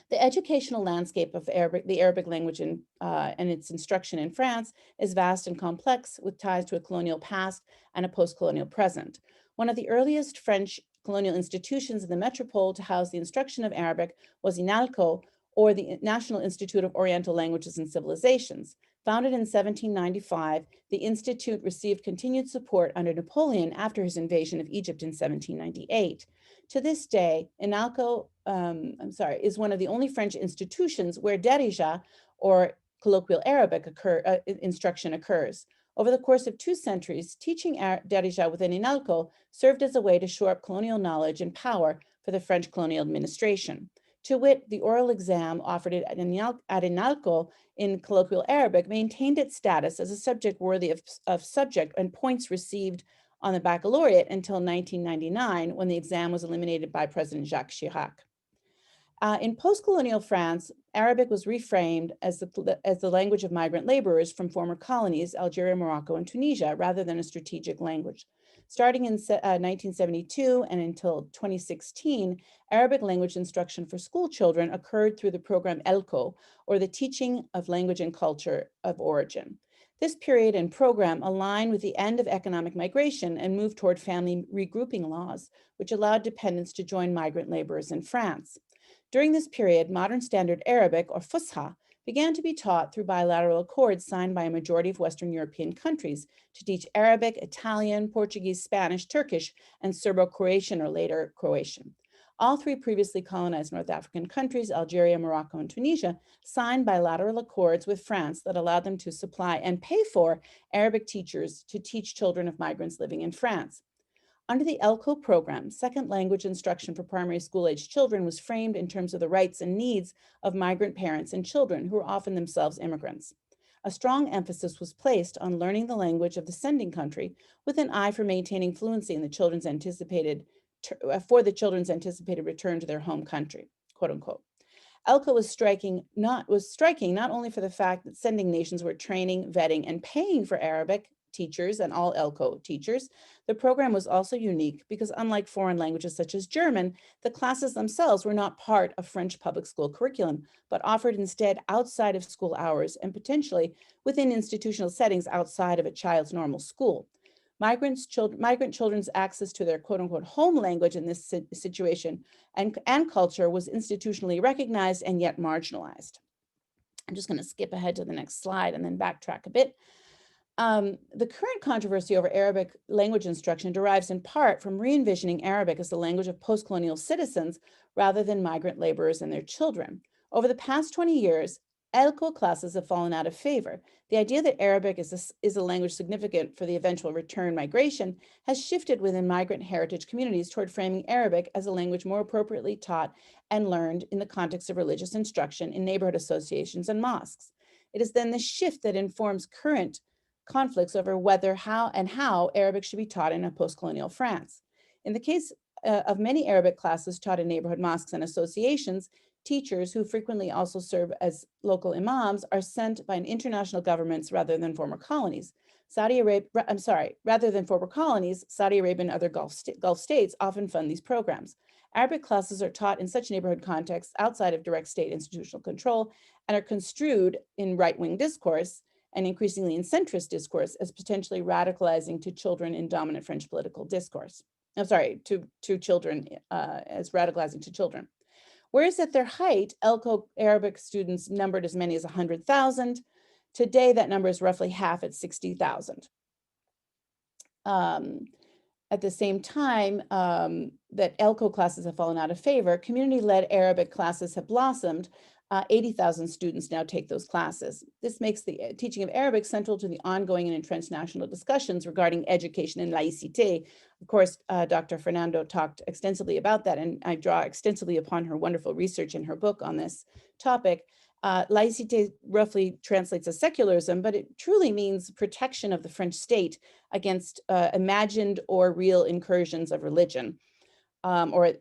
The educational landscape of the Arabic language and its instruction in France is vast and complex, with ties to a colonial past and a post-colonial present. One of the earliest French colonial institutions in the metropole to house the instruction of Arabic was INALCO, or the National Institute of Oriental Languages and Civilizations. Founded in 1795, the institute received continued support under Napoleon after his invasion of Egypt in 1798. To this day, INALCO is one of the only French institutions where Derija, or colloquial Arabic instruction occurs. Over the course of 2 centuries, teaching Derija within INALCO served as a way to shore up colonial knowledge and power for the French colonial administration. To wit, the oral exam offered at INALCO in colloquial Arabic maintained its status as a subject worthy of subject and points received on the baccalaureate until 1999, when the exam was eliminated by President Jacques Chirac. In post-colonial France, Arabic was reframed as the language of migrant laborers from former colonies, Algeria, Morocco, and Tunisia, rather than a strategic language. Starting in 1972 and until 2016, Arabic language instruction for school children occurred through the program ELCO, or the Teaching of Language and Culture of Origin. This period and program aligned with the end of economic migration and moved toward family regrouping laws, which allowed dependents to join migrant laborers in France. During this period, modern standard Arabic, or Fusha, began to be taught through bilateral accords signed by a majority of Western European countries to teach Arabic, Italian, Portuguese, Spanish, Turkish, and Serbo-Croatian, or later Croatian. All 3 previously colonized North African countries, Algeria, Morocco, and Tunisia, signed bilateral accords with France that allowed them to supply and pay for Arabic teachers to teach children of migrants living in France. Under the ELCO program, second language instruction for primary school-age children was framed in terms of the rights and needs of migrant parents and children who are often themselves immigrants. A strong emphasis was placed on learning the language of the sending country with an eye for maintaining fluency in the children's anticipated return to their home country, quote unquote. ELCO was striking not only for the fact that sending nations were training, vetting, and paying for Arabic teachers and all ELCO teachers. The program was also unique because, unlike foreign languages such as German, the classes themselves were not part of French public school curriculum, but offered instead outside of school hours and potentially within institutional settings outside of a child's normal school. Migrant children's access to their quote-unquote home language in this situation and culture was institutionally recognized and yet marginalized. I'm just going to skip ahead to the next slide and then backtrack a bit. The current controversy over Arabic language instruction derives in part from re-envisioning Arabic as the language of post-colonial citizens rather than migrant laborers and their children. Over the past 20 years, ELCO classes have fallen out of favor. The idea that Arabic is a language significant for the eventual return migration has shifted within migrant heritage communities toward framing Arabic as a language more appropriately taught and learned in the context of religious instruction in neighborhood associations and mosques. It is then this shift that informs current conflicts over whether, how Arabic should be taught in a post-colonial France. In the case of many Arabic classes taught in neighborhood mosques and associations, teachers, who frequently also serve as local imams, are sent by international governments rather than former colonies. Rather than former colonies, Saudi Arabia and other Gulf states often fund these programs. Arabic classes are taught in such neighborhood contexts outside of direct state institutional control and are construed in right-wing discourse and increasingly in centrist discourse as potentially radicalizing to children in dominant French political discourse. To children, as radicalizing to children. Whereas at their height, ELCO Arabic students numbered as many as 100,000. Today, that number is roughly half at 60,000. At the same time that ELCO classes have fallen out of favor, community-led Arabic classes have blossomed. 80,000 students now take those classes. This makes the teaching of Arabic central to the ongoing and entrenched national discussions regarding education and laïcité. Of course, Dr. Fernando talked extensively about that, and I draw extensively upon her wonderful research in her book on this topic. Laïcité roughly translates as secularism, but it truly means protection of the French state against imagined or real incursions of religion, sort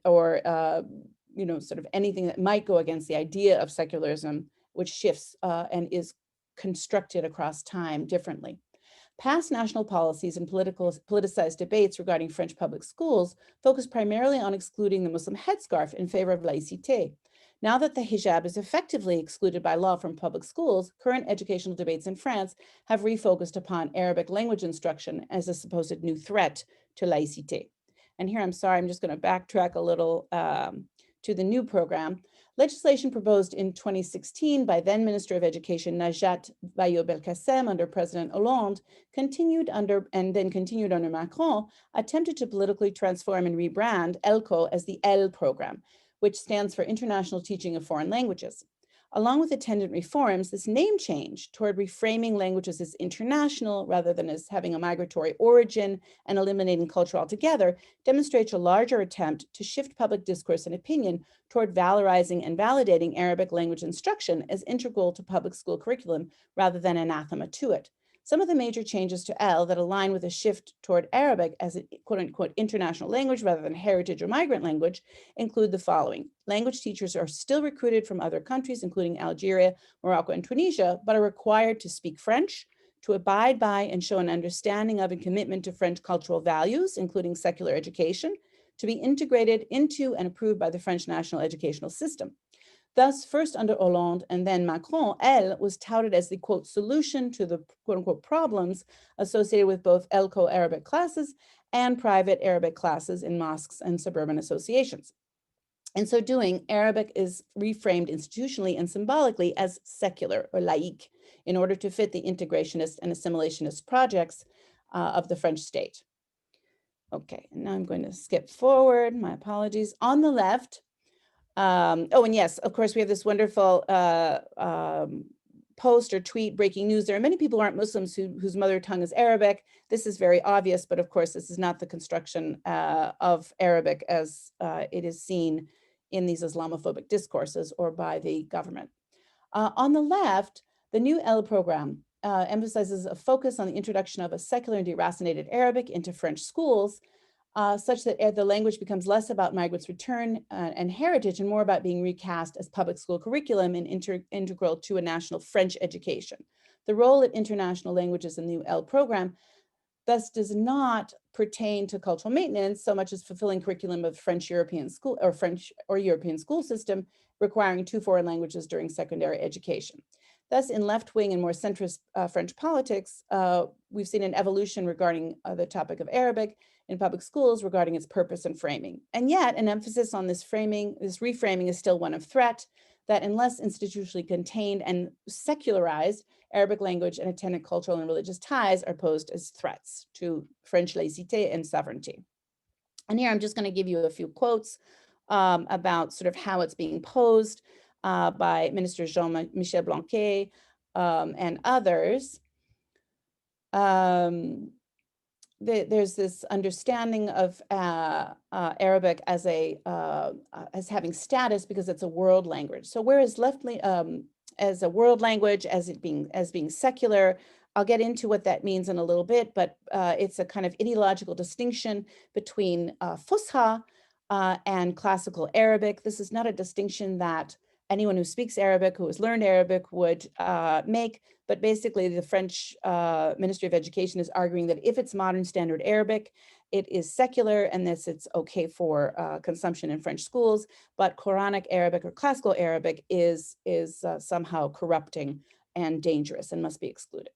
of anything that might go against the idea of secularism, which shifts and is constructed across time differently. Past national policies and politicized debates regarding French public schools focus primarily on excluding the Muslim headscarf in favor of laïcité. Now that the hijab is effectively excluded by law from public schools, current educational debates in France have refocused upon Arabic language instruction as a supposed new threat to laïcité. And here, I'm sorry, I'm just going to backtrack a little to the new program. Legislation proposed in 2016 by then Minister of Education Najat Vallaud-Belkacem under President Hollande continued under Macron, attempted to politically transform and rebrand ELCO as the L program, which stands for International Teaching of Foreign Languages. Along with attendant reforms, this name change toward reframing languages as international rather than as having a migratory origin and eliminating culture altogether demonstrates a larger attempt to shift public discourse and opinion toward valorizing and validating Arabic language instruction as integral to public school curriculum rather than anathema to it. Some of the major changes to L that align with a shift toward Arabic as a quote-unquote international language rather than heritage or migrant language include the following. Language teachers are still recruited from other countries, including Algeria, Morocco, and Tunisia, but are required to speak French, to abide by and show an understanding of and commitment to French cultural values, including secular education, to be integrated into and approved by the French national educational system. Thus, first under Hollande and then Macron, L was touted as the, quote, solution to the, quote, unquote, problems associated with both ELCO Arabic classes and private Arabic classes in mosques and suburban associations. In so doing, Arabic is reframed institutionally and symbolically as secular or laïque in order to fit the integrationist and assimilationist projects of the French state. Okay, and now I'm going to skip forward, my apologies. On the left, and yes, of course, we have this wonderful post or tweet, breaking news. There are many people who aren't Muslims whose mother tongue is Arabic. This is very obvious, but of course, this is not the construction of Arabic as it is seen in these Islamophobic discourses or by the government. On the left, the new L program emphasizes a focus on the introduction of a secular and deracinated Arabic into French schools, such that the language becomes less about migrants' return and heritage and more about being recast as public school curriculum and integral to a national French education. The role of international languages in the UL program thus does not pertain to cultural maintenance so much as fulfilling curriculum of French European school or French or European school system requiring 2 foreign languages during secondary education. Thus, in left-wing and more centrist French politics, we've seen an evolution regarding the topic of Arabic in public schools regarding its purpose and framing. And yet, an emphasis on this reframing is still one of threat, that unless institutionally contained and secularized, Arabic language and attendant cultural and religious ties are posed as threats to French laïcité and sovereignty. And here I'm just going to give you a few quotes about sort of how it's being posed by Minister Jean-Michel Blanquet and others. There's this understanding of Arabic as having status because it's a world language. So whereas as a world language, as being secular, I'll get into what that means in a little bit, but it's a kind of ideological distinction between Fusha, and classical Arabic. This is not a distinction that anyone who speaks Arabic, who has learned Arabic would make, but basically the French Ministry of Education is arguing that if it's modern standard Arabic, it is secular and this it's okay for consumption in French schools, but Quranic Arabic or classical Arabic is somehow corrupting and dangerous and must be excluded.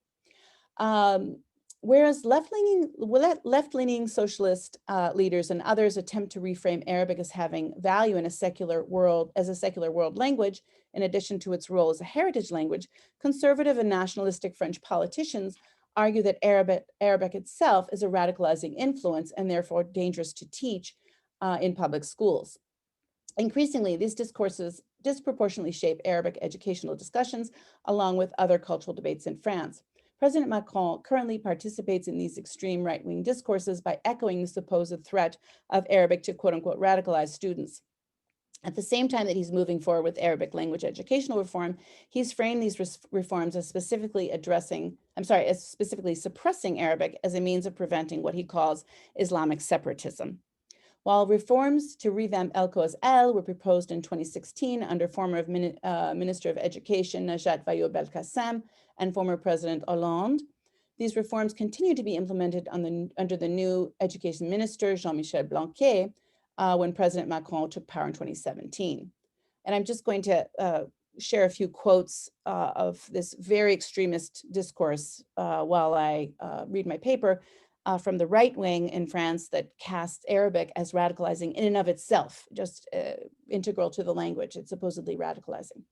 Whereas left-leaning socialist leaders and others attempt to reframe Arabic as having value in a secular world, as a secular world language, in addition to its role as a heritage language, conservative and nationalistic French politicians argue that Arabic itself is a radicalizing influence and therefore dangerous to teach in public schools. Increasingly, these discourses disproportionately shape Arabic educational discussions along with other cultural debates in France. President Macron currently participates in these extreme right-wing discourses by echoing the supposed threat of Arabic to quote-unquote radicalized students. At the same time that he's moving forward with Arabic language educational reform, he's framed these reforms as specifically suppressing Arabic as a means of preventing what he calls Islamic separatism. While reforms to revamp ELCO as EL were proposed in 2016 under former Minister of Education Najat Vallaud-Belkacem and former President Hollande, these reforms continue to be implemented under the new Education Minister, Jean-Michel Blanquer, when President Macron took power in 2017. And I'm just going to share a few quotes of this very extremist discourse while I read my paper. From the right wing in France that casts Arabic as radicalizing in and of itself, just integral to the language. It's supposedly radicalizing.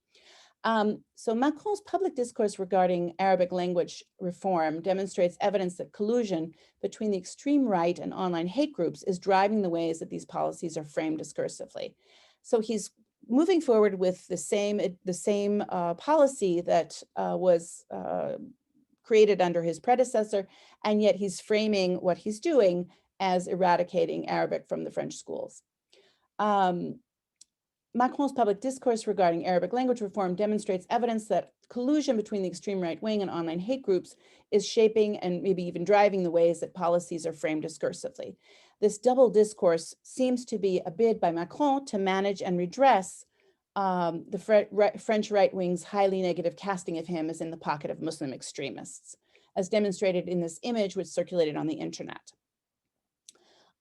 So Macron's public discourse regarding Arabic language reform demonstrates evidence that collusion between the extreme right and online hate groups is driving the ways that these policies are framed discursively. So he's moving forward with the same policy that was created under his predecessor, and yet he's framing what he's doing as eradicating Arabic from the French schools. Macron's public discourse regarding Arabic language reform demonstrates evidence that collusion between the extreme right wing and online hate groups is shaping and maybe even driving the ways that policies are framed discursively. This double discourse seems to be a bid by Macron to manage and redress the French right wing's highly negative casting of him as in the pocket of Muslim extremists, as demonstrated in this image which circulated on the internet.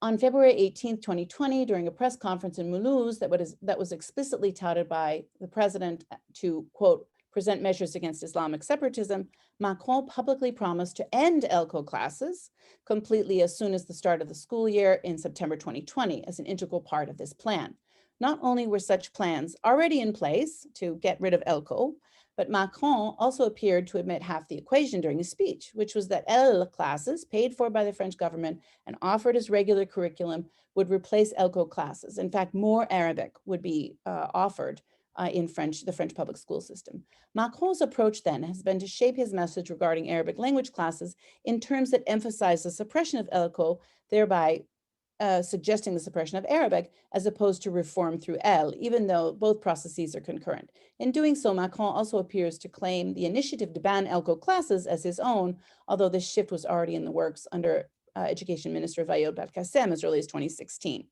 On February 18, 2020, during a press conference in Mulhouse that was explicitly touted by the president to, quote, present measures against Islamic separatism, Macron publicly promised to end ELCO classes completely as soon as the start of the school year in September 2020 as an integral part of this plan. Not only were such plans already in place to get rid of ELCO, but Macron also appeared to admit half the equation during his speech, which was that EL classes paid for by the French government and offered as regular curriculum would replace ELCO classes. In fact, more Arabic would be offered in the French public school system. Macron's approach then has been to shape his message regarding Arabic language classes in terms that emphasize the suppression of ELCO, thereby suggesting the suppression of Arabic as opposed to reform through EL, even though both processes are concurrent. In doing so, Macron also appears to claim the initiative to ban ELCO classes as his own, although this shift was already in the works under Education Minister Vallaud-Belkacem as early as 2016.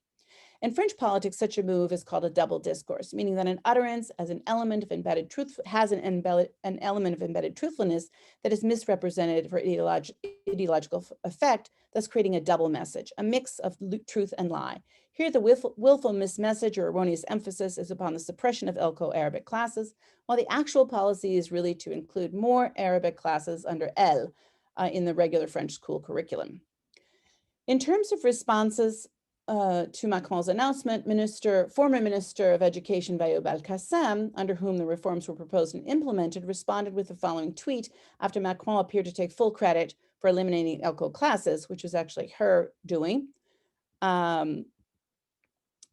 In French politics, such a move is called a double discourse, meaning that an utterance has an element of embedded truthfulness that is misrepresented for ideological effect, thus creating a double message, a mix of truth and lie. Here, the willful mismessage or erroneous emphasis is upon the suppression of ELCO Arabic classes, while the actual policy is really to include more Arabic classes under EL in the regular French school curriculum. In terms of responses to Macron's announcement, former Minister of Education Vallaud-Belkacem, under whom the reforms were proposed and implemented, responded with the following tweet after Macron appeared to take full credit for eliminating ELCO classes, which was actually her doing.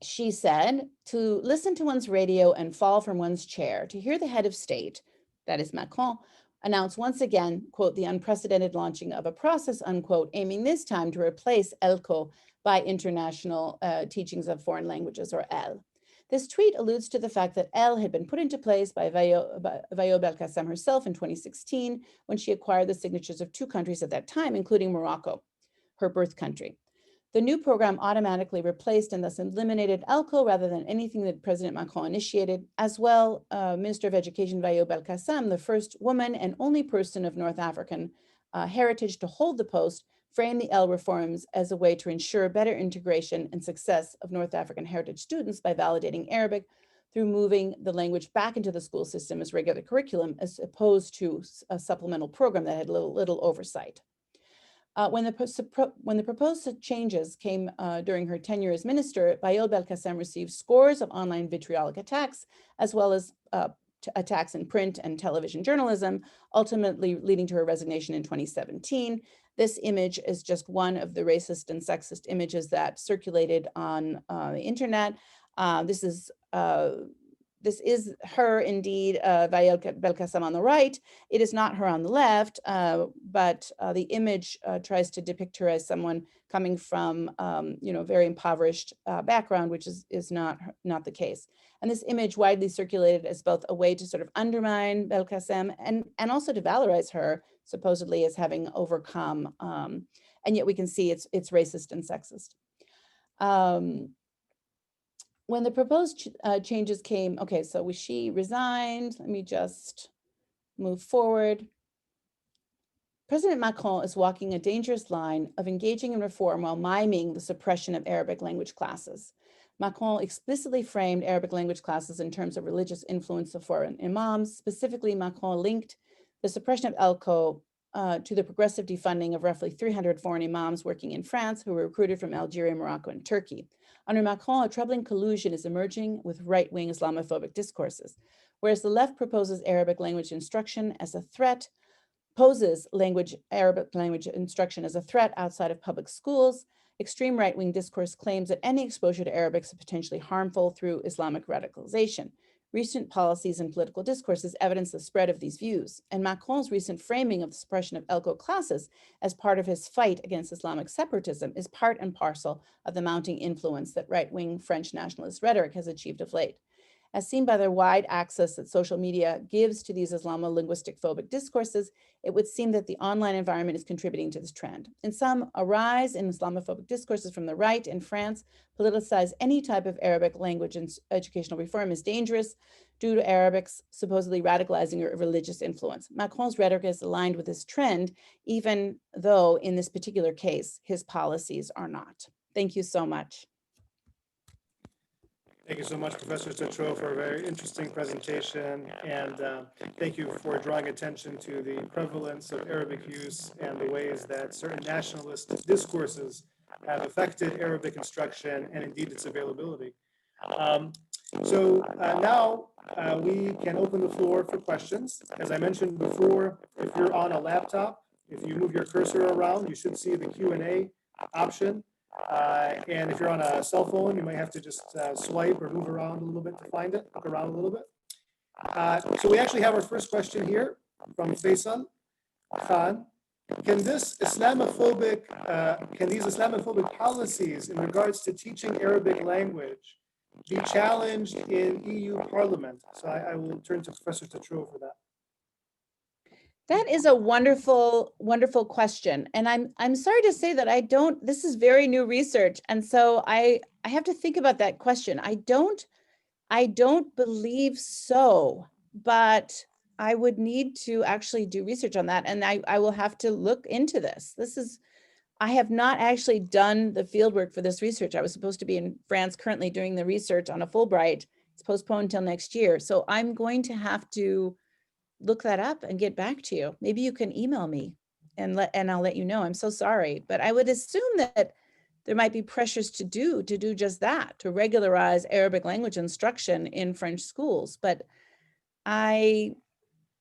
She said, to listen to one's radio and fall from one's chair, to hear the head of state, that is Macron, announce once again, quote, the unprecedented launching of a process, unquote, aiming this time to replace ELCO by international teachings of foreign languages, or EL. This tweet alludes to the fact that EL had been put into place by Vallaud-Belkacem herself in 2016 when she acquired the signatures of 2 countries at that time, including Morocco, her birth country. The new program automatically replaced and thus eliminated ELCO rather than anything that President Macron initiated. As well, Minister of Education Vayoub El-Qassam, the first woman and only person of North African heritage to hold the post, framed the EL reforms as a way to ensure better integration and success of North African heritage students by validating Arabic through moving the language back into the school system as regular curriculum, as opposed to a supplemental program that had little oversight. When the proposed changes came during her tenure as minister, Vayoub El-Qassam received scores of online vitriolic attacks, as well as attacks in print and television journalism, ultimately leading to her resignation in 2017. This image is just one of the racist and sexist images that circulated on the internet. This is her indeed, Vayoub El-Qassam on the right. It is not her on the left, but the image tries to depict her as someone coming from, very impoverished background, which is not the case. And this image widely circulated as both a way to sort of undermine El-Qassam and also to valorize her, supposedly as having overcome. And yet we can see it's racist and sexist. When the proposed changes came, okay, so she resigned. Let me just move forward. President Macron is walking a dangerous line of engaging in reform while miming the suppression of Arabic language classes. Macron explicitly framed Arabic language classes in terms of religious influence of foreign imams. Specifically, Macron linked the suppression of ELCO to the progressive defunding of roughly 300 foreign imams working in France who were recruited from Algeria, Morocco, and Turkey. Under Macron, a troubling collusion is emerging with right-wing Islamophobic discourses. Whereas the left proposes Arabic language instruction as a threat, Arabic language instruction as a threat outside of public schools, extreme right-wing discourse claims that any exposure to Arabic is potentially harmful through Islamic radicalization. Recent policies and political discourses evidence the spread of these views, and Macron's recent framing of the suppression of ELCO classes as part of his fight against Islamic separatism is part and parcel of the mounting influence that right-wing French nationalist rhetoric has achieved of late. As seen by the wide access that social media gives to these Islamo-linguistic phobic discourses, it would seem that the online environment is contributing to this trend. In sum, a rise in Islamophobic discourses from the right in France politicize any type of Arabic language and educational reform is dangerous due to Arabic's supposedly radicalizing or religious influence. Macron's rhetoric is aligned with this trend, even though in this particular case, his policies are not. Thank you so much. Thank you so much, Professor Tetreault, for a very interesting presentation. And thank you for drawing attention to the prevalence of Arabic use and the ways that certain nationalist discourses have affected Arabic instruction and indeed its availability. Now we can open the floor for questions. As I mentioned before, if you're on a laptop, if you move your cursor around, you should see the Q&A option. And if you're on a cell phone, you might have to just swipe or move around a little bit to find it, look around a little bit. So we actually have our first question here from Faisal Khan. Can these Islamophobic policies in regards to teaching Arabic language be challenged in EU Parliament? So I will turn to Professor Tetreault for that. That is a wonderful, wonderful question. And I'm sorry to say that this is very new research. And so I have to think about that question. I don't believe so, but I would need to actually do research on that. And I will have to look into this. I have not actually done the fieldwork for this research. I was supposed to be in France currently doing the research on a Fulbright. It's postponed until next year. So I'm going to have to look that up and get back to you. Maybe you can email me and I'll let you know. I'm so sorry, but I would assume that there might be pressures to do just that, to regularize Arabic language instruction in French schools. But I'm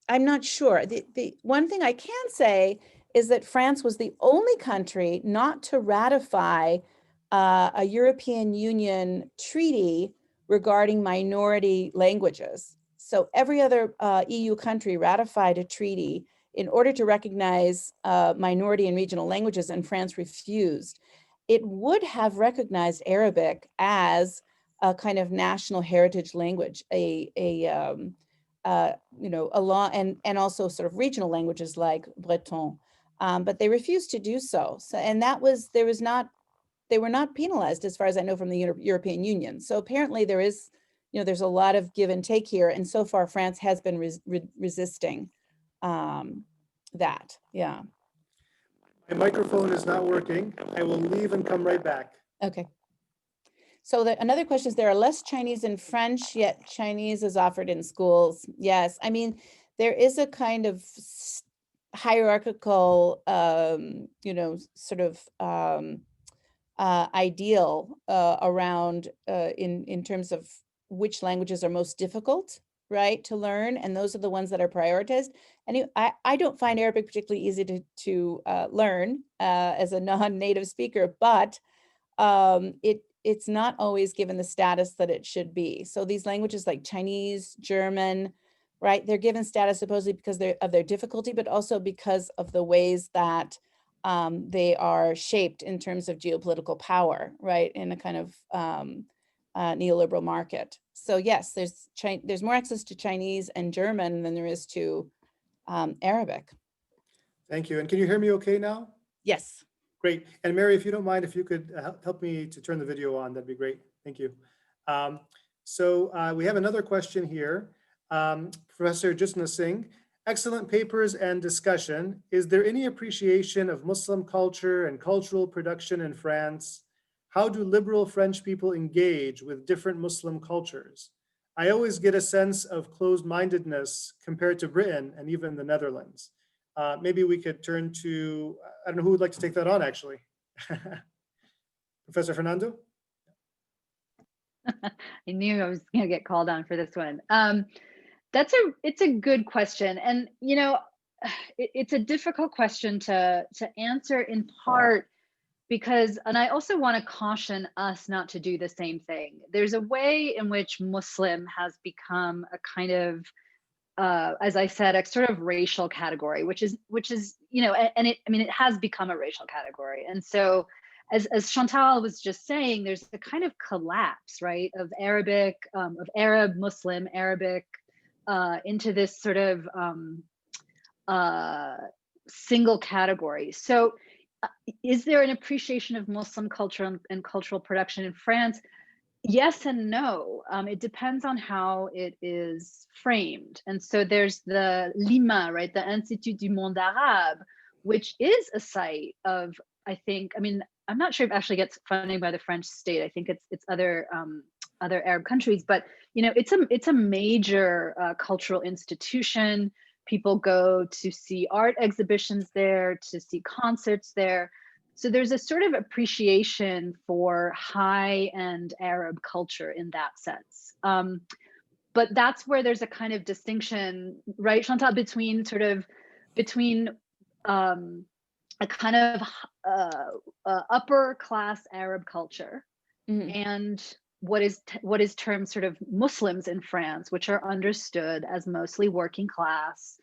not sure. The one thing I can say is that France was the only country not to ratify a European Union treaty regarding minority languages. So every other EU country ratified a treaty in order to recognize minority and regional languages, and France refused. It would have recognized Arabic as a kind of national heritage language, and also sort of regional languages like Breton, but they refused to do so. And there was not they were not penalized, as far as I know, from the European Union. So apparently there is, there's a lot of give and take here. And so far, France has been resisting that. Yeah. My microphone is not working. I will leave and come right back. Okay. So another question is, there are less Chinese in French, yet Chinese is offered in schools. Yes. I mean, there is a kind of hierarchical, sort of ideal around in terms of which languages are most difficult, right, to learn, and those are the ones that are prioritized. And I don't find Arabic particularly easy to learn as a non-native speaker, but it's not always given the status that it should be. So these languages like Chinese, German, right, they're given status supposedly because of their difficulty, but also because of the ways that they are shaped in terms of geopolitical power, right, in a kind of neoliberal market. So yes, there's more access to Chinese and German than there is to Arabic. Thank you. And can you hear me okay now? Yes. Great. And Mary, if you don't mind, if you could help me to turn the video on, that'd be great. Thank you. So we have another question here. Professor Jisna Singh, excellent papers and discussion. Is there any appreciation of Muslim culture and cultural production in France? How do liberal French people engage with different Muslim cultures? I always get a sense of closed-mindedness compared to Britain and even the Netherlands. Maybe we could turn to, I don't know who would like to take that on, actually. Professor Fernando? I knew I was going to get called on for this one. It's a good question. And, it's a difficult question to answer, in part because, and I also want to caution us not to do the same thing. There's a way in which Muslim has become a kind of, as I said, a sort of racial category, which is, and it has become a racial category. And so as Chantal was just saying, there's a kind of collapse, right, of Arabic, of Arab, Muslim, Arabic, into this sort of single category. So is there an appreciation of Muslim culture and cultural production in France? Yes and no. It depends on how it is framed. And so there's the Lima, right, the Institut du Monde Arabe, which is a site of, I'm not sure if it actually gets funding by the French state. I think it's other Arab countries, but it's a major cultural institution. People go to see art exhibitions there, to see concerts there. So there's a sort of appreciation for high-end Arab culture in that sense. But that's where there's a kind of distinction, right, Chantal, between a kind of upper class Arab culture and what is termed sort of Muslims in France, which are understood as mostly working class,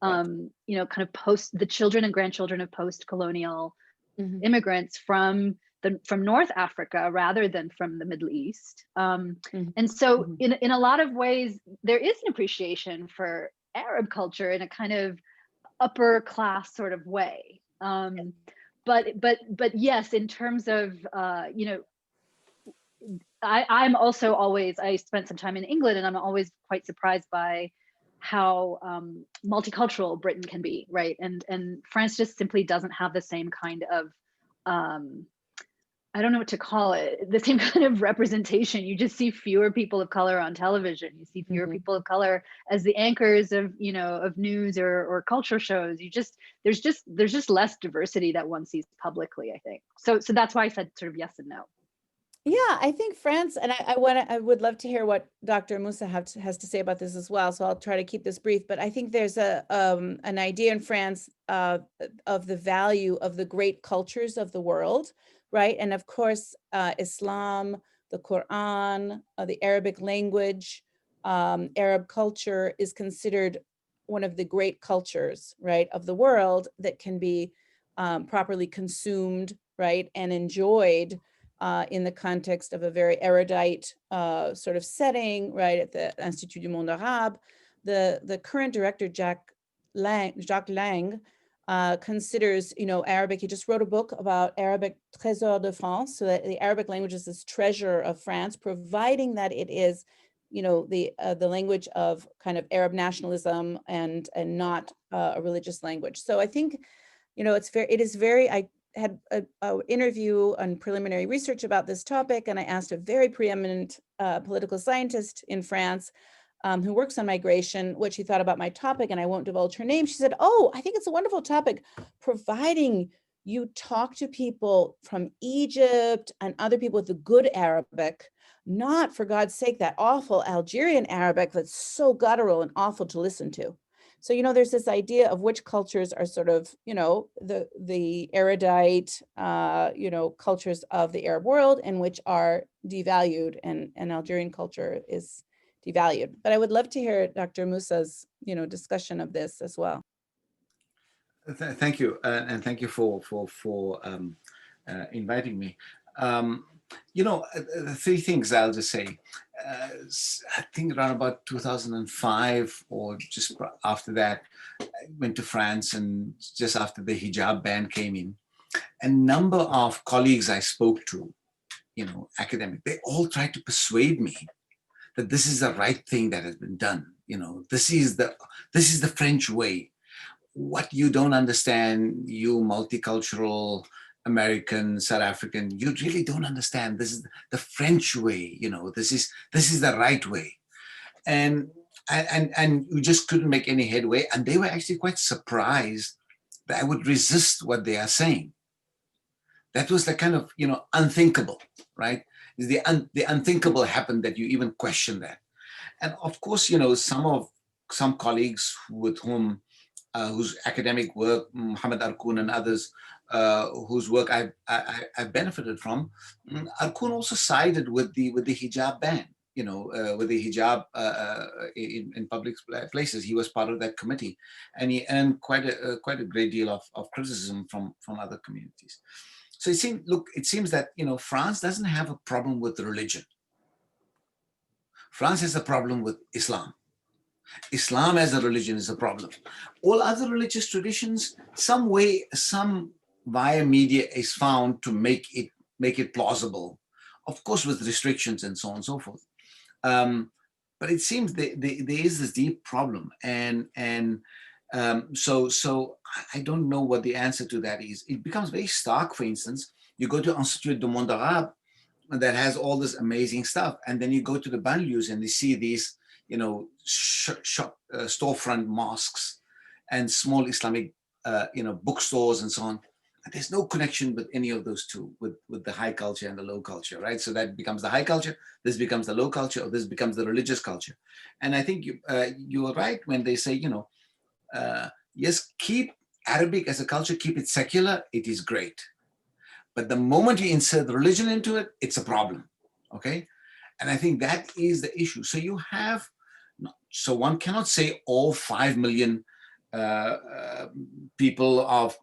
kind of the children and grandchildren of post-colonial immigrants from North Africa rather than from the Middle East. And so in a lot of ways, there is an appreciation for Arab culture in a kind of upper class sort of way. But yes, in terms of, I'm also always, I spent some time in England, and I'm always quite surprised by how multicultural Britain can be, right? And France just simply doesn't have the same kind of, I don't know what to call it, the same kind of representation. You just see fewer people of color on television. You see fewer people of color as the anchors of, of news or culture shows. There's just less diversity that one sees publicly, I think. So that's why I said sort of yes and no. Yeah, I think France, and I would love to hear what Dr. Moosa has to say about this as well. So I'll try to keep this brief, but I think there's an idea in France of the value of the great cultures of the world, right? And of course, Islam, the Quran, the Arabic language, Arab culture is considered one of the great cultures, right, of the world that can be properly consumed, right, and enjoyed in the context of a very erudite sort of setting, right, at the Institut du Monde Arabe. The current director, Jacques Lang, considers, Arabic. He just wrote a book about Arabic Trésor de France, so that the Arabic language is this treasure of France, providing that it is, the language of kind of Arab nationalism and not a religious language. So I think, I had an interview and preliminary research about this topic, and I asked a very preeminent political scientist in France who works on migration, what she thought about my topic, and I won't divulge her name. She said, "Oh, I think it's a wonderful topic, providing you talk to people from Egypt and other people with the good Arabic, not, for God's sake, that awful Algerian Arabic that's so guttural and awful to listen to." So, there's this idea of which cultures are sort of, the erudite, cultures of the Arab world, and which are devalued, and Algerian culture is devalued. But I would love to hear Dr. Moosa's, discussion of this as well. Thank you, and thank you for inviting me. Three things I'll just say. I think around about 2005 or just after that, I went to France, and just after the hijab ban came in, a number of colleagues I spoke to, academic, they all tried to persuade me that this is the right thing that has been done. This is the French way. What you don't understand, you multicultural American, South African, you really don't understand. This is the French way. This is the right way, and we just couldn't make any headway. And they were actually quite surprised that I would resist what they are saying. That was the kind of unthinkable, right? The unthinkable happened, that you even question that. And of course, some colleagues with whom whose academic work, Mohammad and others, whose work I've benefited from, Arkoun also sided with the hijab ban. With the hijab in public places. He was part of that committee, and he earned quite a great deal of criticism from other communities. So it seems that France doesn't have a problem with religion. France has a problem with Islam. Islam as a religion is a problem. All other religious traditions, some via media is found to make it plausible, of course with restrictions and so on and so forth. But it seems there is this deep problem, and so I don't know what the answer to that is. It becomes very stark. For instance, you go to Institut du Monde Arabe that has all this amazing stuff, and then you go to the banlieues and you see these storefront mosques and small Islamic bookstores and so on. And there's no connection with any of those two, with the high culture and the low culture, right? So that becomes the high culture, this becomes the low culture, or this becomes the religious culture. And I think you are right when they say, yes, keep Arabic as a culture, keep it secular, it is great. But the moment you insert religion into it, it's a problem, okay? And I think that is the issue. So one cannot say all 5 million people of,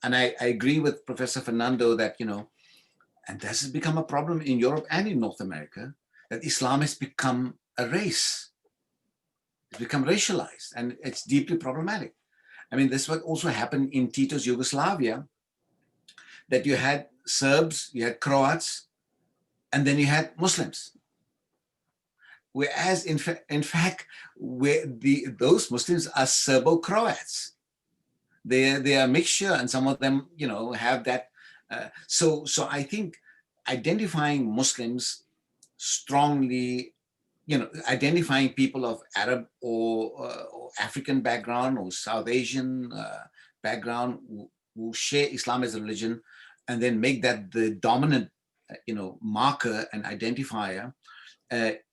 and I agree with Professor Fernando that, and this has become a problem in Europe and in North America, that Islam has become a race. It's become racialized, and it's deeply problematic. I mean, this what also happened in Tito's Yugoslavia, that you had Serbs, you had Croats, and then you had Muslims. Whereas in fact, those Muslims are Serbo-Croats. They are a mixture, and some of them, have that. So I think identifying Muslims strongly, identifying people of Arab or African background or South Asian background who share Islam as a religion, and then make that the dominant, marker and identifier,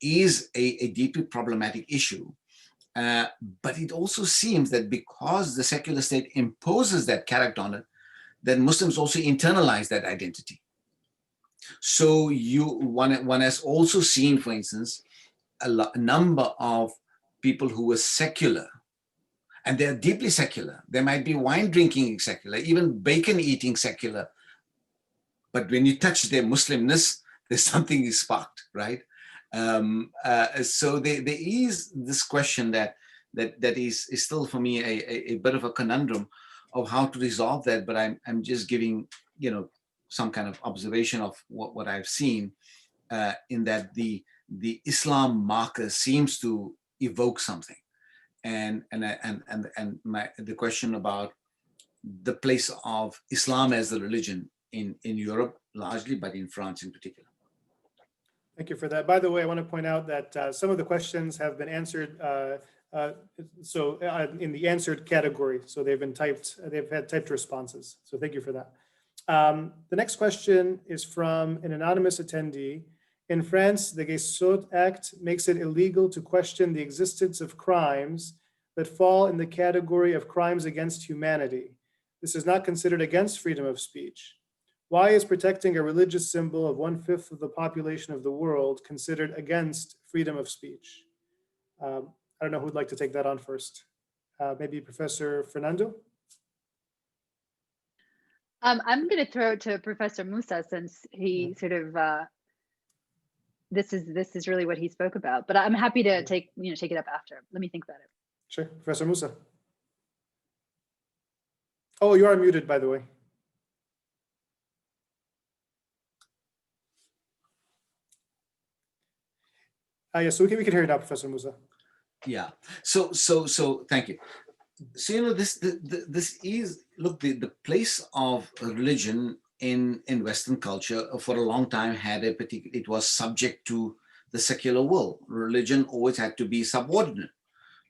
is a deeply problematic issue. But it also seems that because the secular state imposes that character on it, then Muslims also internalize that identity. So one has also seen, for instance, a number of people who were secular, and they're deeply secular. They might be wine drinking secular, even bacon eating secular. But when you touch their Muslimness, there's something is sparked, right? So there is this question that is still for me a bit of a conundrum. of how to resolve that, but I'm just giving, some kind of observation of what I've seen, in that the Islam marker seems to evoke something, and the question about the place of Islam as the religion in Europe largely, but in France in particular. Thank you for that. By the way, I want to point out that some of the questions have been answered in the answered category. So they've been typed, they've had typed responses. So thank you for that. The next question is from an anonymous attendee. In France, the Guessot Act makes it illegal to question the existence of crimes that fall in the category of crimes against humanity. This is not considered against freedom of speech. Why is protecting a religious symbol of 1/5 of the population of the world considered against freedom of speech? I don't know who'd like to take that on first. Maybe Professor Fernando? I'm going to throw it to Professor Moosa, since he sort of, this is really what he spoke about, but I'm happy to take it up after. Let me think about it. Sure, Professor Moosa. Oh, you are muted, by the way. Yes, so we can hear you now, Professor Moosa. Yeah. So thank you. So this is, look, the place of religion in Western culture for a long time had a particular, it was subject to the secular world. Religion always had to be subordinate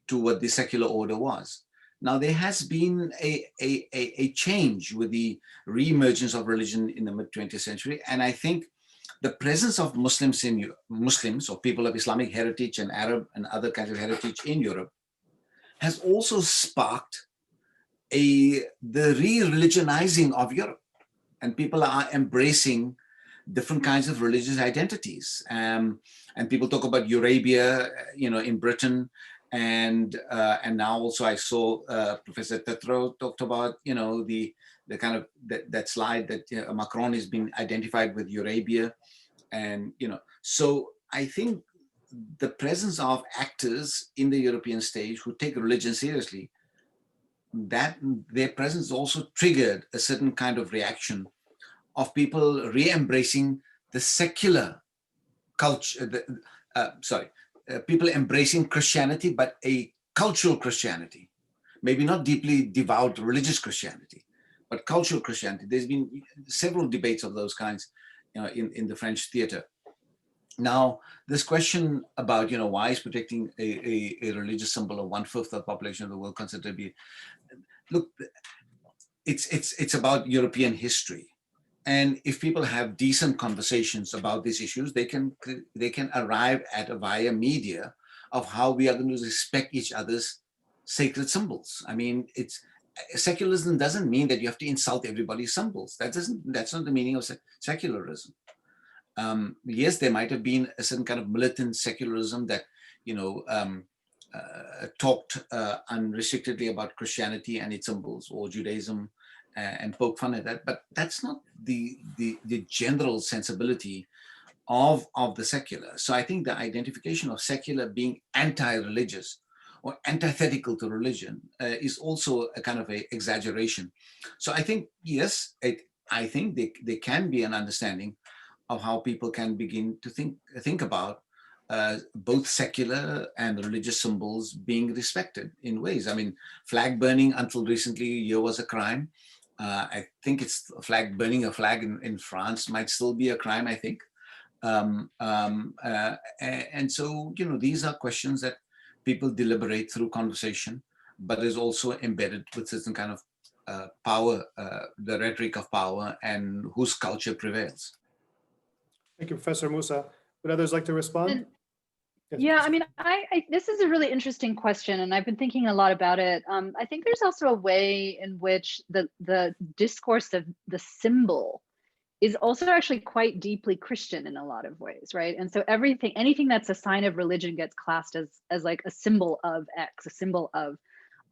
to what the secular order was. Now there has been a change with the re-emergence of religion in the mid-20th century, and I think the presence of Muslims or people of Islamic heritage and Arab and other kinds of heritage in Europe has also sparked the re-religionizing of Europe, and people are embracing different kinds of religious identities. And people talk about Eurabia, in Britain, and now also I saw Professor Tetreault talked about, the kind of that slide that Macron is being identified with Eurabia, and so I think the presence of actors in the European stage who take religion seriously, that their presence also triggered a certain kind of reaction of people re-embracing the secular culture, people embracing Christianity, but a cultural Christianity, maybe not deeply devout religious Christianity, but cultural Christianity. There's been several debates of those kinds, in the French theater. Now, this question about, why is protecting a religious symbol of 1/5 of the population of the world considered to be, look, it's about European history. And if people have decent conversations about these issues, they can arrive at via media of how we are going to respect each other's sacred symbols. I mean, secularism doesn't mean that you have to insult everybody's symbols. That's not the meaning of secularism. Yes, there might have been a certain kind of militant secularism that, talked unrestrictedly about Christianity and its symbols, or Judaism, and poke fun at that. But that's not the general sensibility of the secular. So I think the identification of secular being anti-religious or antithetical to religion is also a kind of a exaggeration. So I think, yes, I think there can be an understanding of how people can begin to think about both secular and religious symbols being respected in ways. I mean, flag burning until recently here was a crime. I think it's burning a flag in France might still be a crime, I think. And so, these are questions that people deliberate through conversation, but is also embedded with certain kind of power, the rhetoric of power, and whose culture prevails. Thank you, Professor Moosa. Would others like to respond? Yes, yeah, I mean, this is a really interesting question, and I've been thinking a lot about it. I think there's also a way in which the discourse of the symbol is also actually quite deeply Christian in a lot of ways, right? And so anything that's a sign of religion gets classed as like a symbol of X, a symbol of,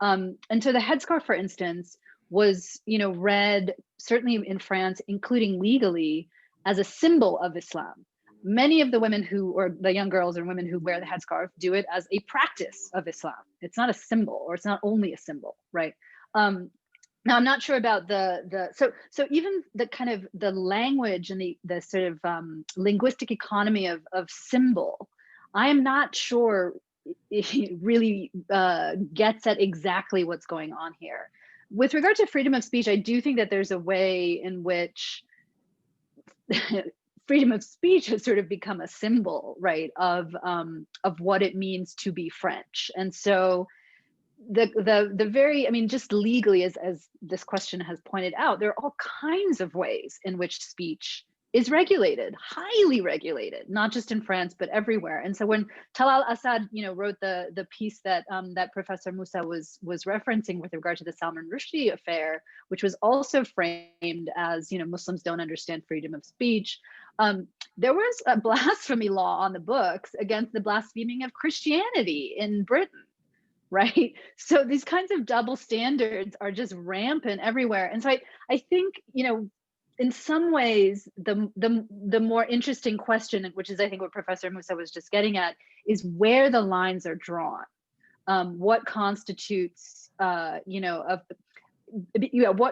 and so the headscarf, for instance, was read certainly in France, including legally, as a symbol of Islam. Many of the women or the young girls and women who wear the headscarf do it as a practice of Islam. It's not a symbol, or it's not only a symbol, right? Now, I'm not sure about so even the kind of the language and the sort of linguistic economy of symbol, I am not sure it really gets at exactly what's going on here. With regard to freedom of speech, I do think that there's a way in which freedom of speech has sort of become a symbol, right, of what it means to be French. And so the very, I mean, just legally, as this question has pointed out, there are all kinds of ways in which speech is regulated, highly regulated, not just in France, but everywhere. And so when Talal Assad, wrote the piece that that Professor Moosa was referencing with regard to the Salman Rushdie affair, which was also framed as, Muslims don't understand freedom of speech, there was a blasphemy law on the books against the blaspheming of Christianity in Britain. Right. So these kinds of double standards are just rampant everywhere. And so I think, in some ways, the more interesting question, which is I think what Professor Moosa was just getting at, is where the lines are drawn. What constitutes, what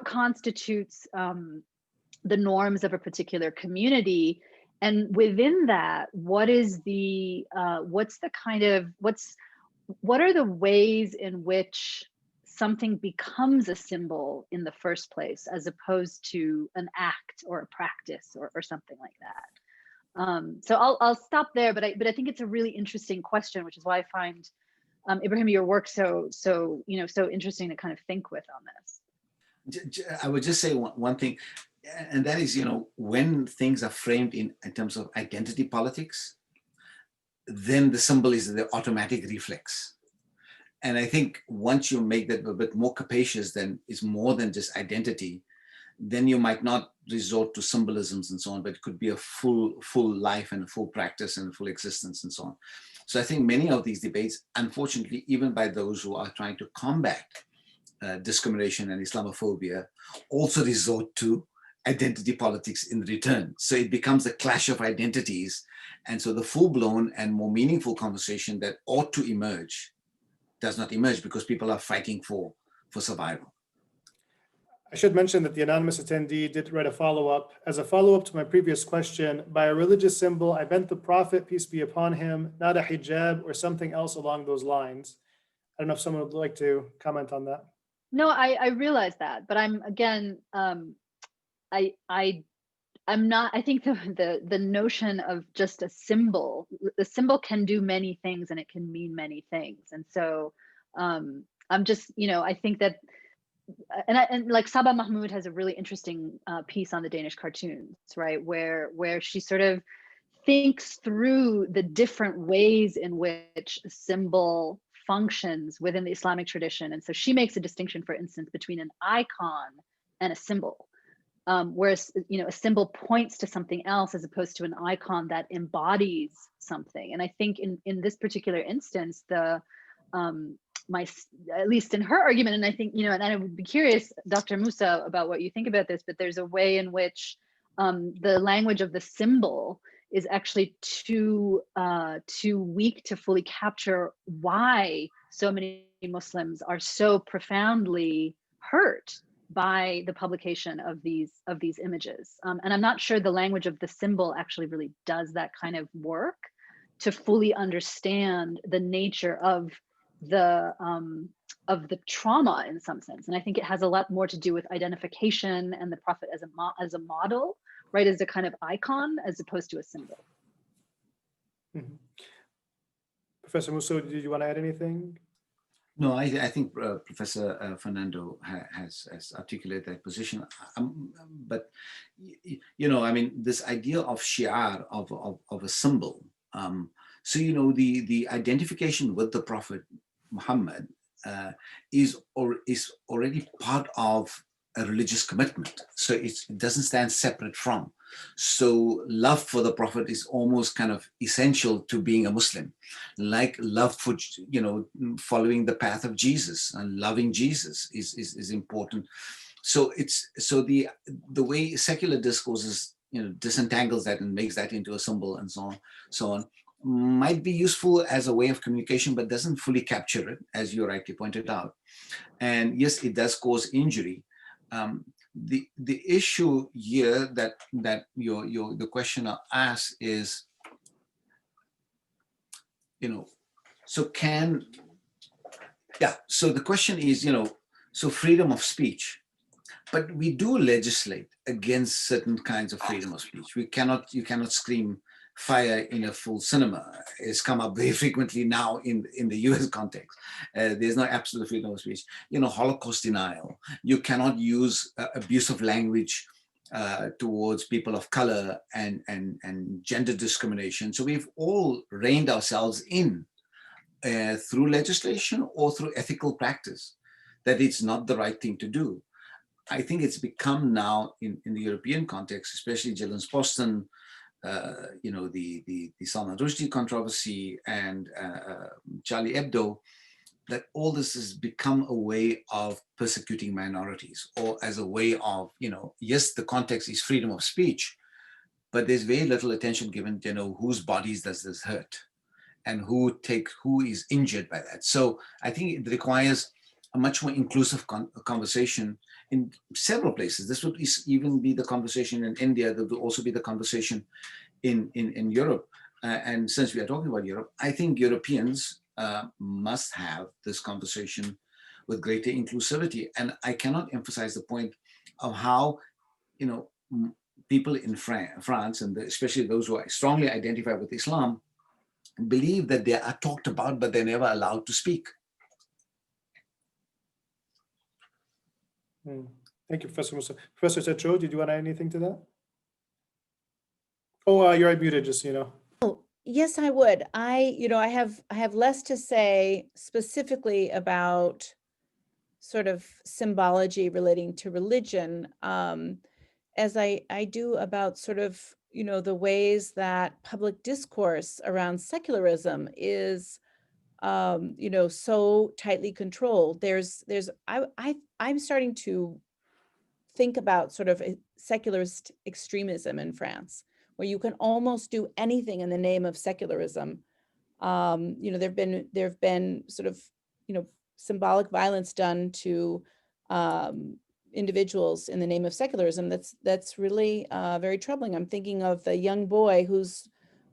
constitutes the norms of a particular community, and within that, what are the ways in which something becomes a symbol in the first place, as opposed to an act or a practice or something like that. So I'll stop there, but I think it's a really interesting question, which is why I find Ebrahim, your work so interesting to kind of think with on this. I would just say one thing, and that is, when things are framed in terms of identity politics, then the symbol is the automatic reflex. And I think once you make that a bit more capacious, then it's more than just identity, then you might not resort to symbolisms and so on, but it could be a full life and a full practice and a full existence and so on. So I think many of these debates, unfortunately, even by those who are trying to combat discrimination and Islamophobia, also resort to identity politics in return. So it becomes a clash of identities. And so the full-blown and more meaningful conversation that ought to emerge does not emerge because people are fighting for survival. I should mention that the anonymous attendee did write a follow-up. As a follow-up to my previous question, by a religious symbol, I meant the Prophet, peace be upon him, not a hijab or something else along those lines. I don't know if someone would like to comment on that. No, I realize that, but I'm again, I'm not, I think the notion of just a symbol, the symbol can do many things and it can mean many things. And so I'm just, I think that, and like Saba Mahmood has a really interesting piece on the Danish cartoons, right? Where she sort of thinks through the different ways in which a symbol functions within the Islamic tradition. And so she makes a distinction, for instance, between an icon and a symbol. Whereas, a symbol points to something else as opposed to an icon that embodies something. And I think in this particular instance, at least in her argument, and I think, and I would be curious, Dr. Moosa, about what you think about this, but there's a way in which the language of the symbol is actually too weak to fully capture why so many Muslims are so profoundly hurt by the publication of these images. And I'm not sure the language of the symbol actually really does that kind of work to fully understand the nature of the trauma in some sense. And I think it has a lot more to do with identification and the Prophet as a model, right, as a kind of icon as opposed to a symbol. Mm-hmm. Professor Moosa, did you want to add anything? No, I think Professor Fernando has articulated that position. But, I mean, this idea of shi'ar, of a symbol. So, the identification with the Prophet Muhammad is already part of a religious commitment. So it doesn't stand separate from. So love for the Prophet is almost kind of essential to being a Muslim, like love for, following the path of Jesus and loving Jesus is important. So the way secular discourses, disentangles that and makes that into a symbol and so on, might be useful as a way of communication, but doesn't fully capture it, as you rightly pointed out. And yes, it does cause injury. the issue here that the questioner asks is, so so the question is, so freedom of speech, but we do legislate against certain kinds of freedom of speech. You cannot scream fire in a full cinema. It's come up very frequently now in the US context. There's no absolute freedom of speech. Holocaust denial. You cannot use abusive language towards people of color and gender discrimination. So we've all reined ourselves in through legislation or through ethical practice that it's not the right thing to do. I think it's become now in the European context, especially Gillen's Boston, the Salman Rushdie controversy and Charlie Hebdo, that all this has become a way of persecuting minorities, or as a way of, yes, the context is freedom of speech, but there's very little attention given to, whose bodies does this hurt and who is injured by that. So I think it requires a much more inclusive conversation in several places. This would even be the conversation in India. There would also be the conversation in Europe. And since we are talking about Europe, I think Europeans must have this conversation with greater inclusivity. And I cannot emphasize the point of how, people in France, and especially those who are strongly identified with Islam, believe that they are talked about, but they're never allowed to speak. Thank you, Professor Moosa. Professor Tetreault, did you want to add anything to that? Oh, you're unmuted, just so you know. Oh, yes, I would. I have less to say specifically about sort of symbology relating to religion, as I do about sort of, the ways that public discourse around secularism is so tightly controlled. I'm starting to think about sort of secularist extremism in France, where you can almost do anything in the name of secularism. There've been sort of, symbolic violence done to individuals in the name of secularism. That's really very troubling. I'm thinking of the young boy whose,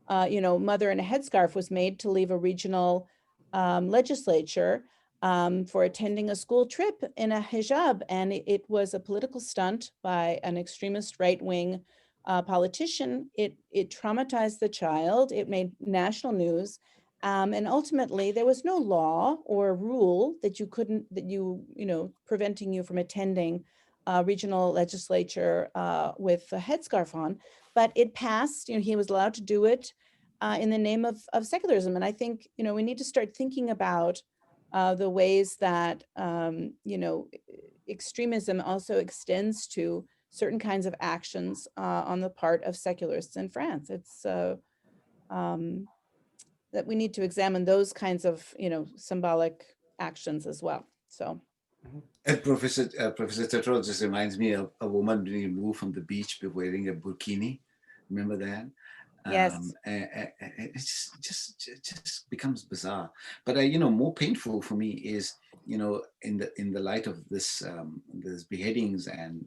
mother in a headscarf was made to leave a regional legislature for attending a school trip in a hijab. And it was a political stunt by an extremist right-wing politician. It traumatized the child. It made national news. And ultimately, there was no law or rule that preventing you from attending a regional legislature with a headscarf on. But it passed. He was allowed to do it in the name of secularism. And I think, we need to start thinking about the ways that, extremism also extends to certain kinds of actions on the part of secularists in France. It's that we need to examine those kinds of, symbolic actions as well. So. And Professor Tetreault just reminds me of a woman being removed from the beach wearing a burkini. Remember that? Yes. It just becomes bizarre. But more painful for me is, in the light of this beheadings and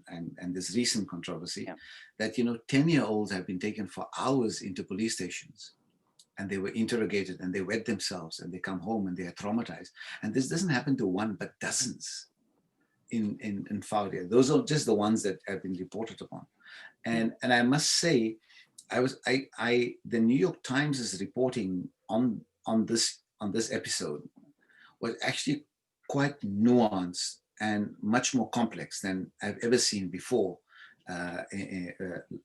this recent controversy, that 10-year-olds have been taken for hours into police stations, and they were interrogated and they wet themselves and they come home and they are traumatized. And this doesn't happen to one, but dozens in Faudia. Those are just the ones that have been reported upon. And I must say, the New York Times' reporting on this episode was actually quite nuanced and much more complex than I've ever seen before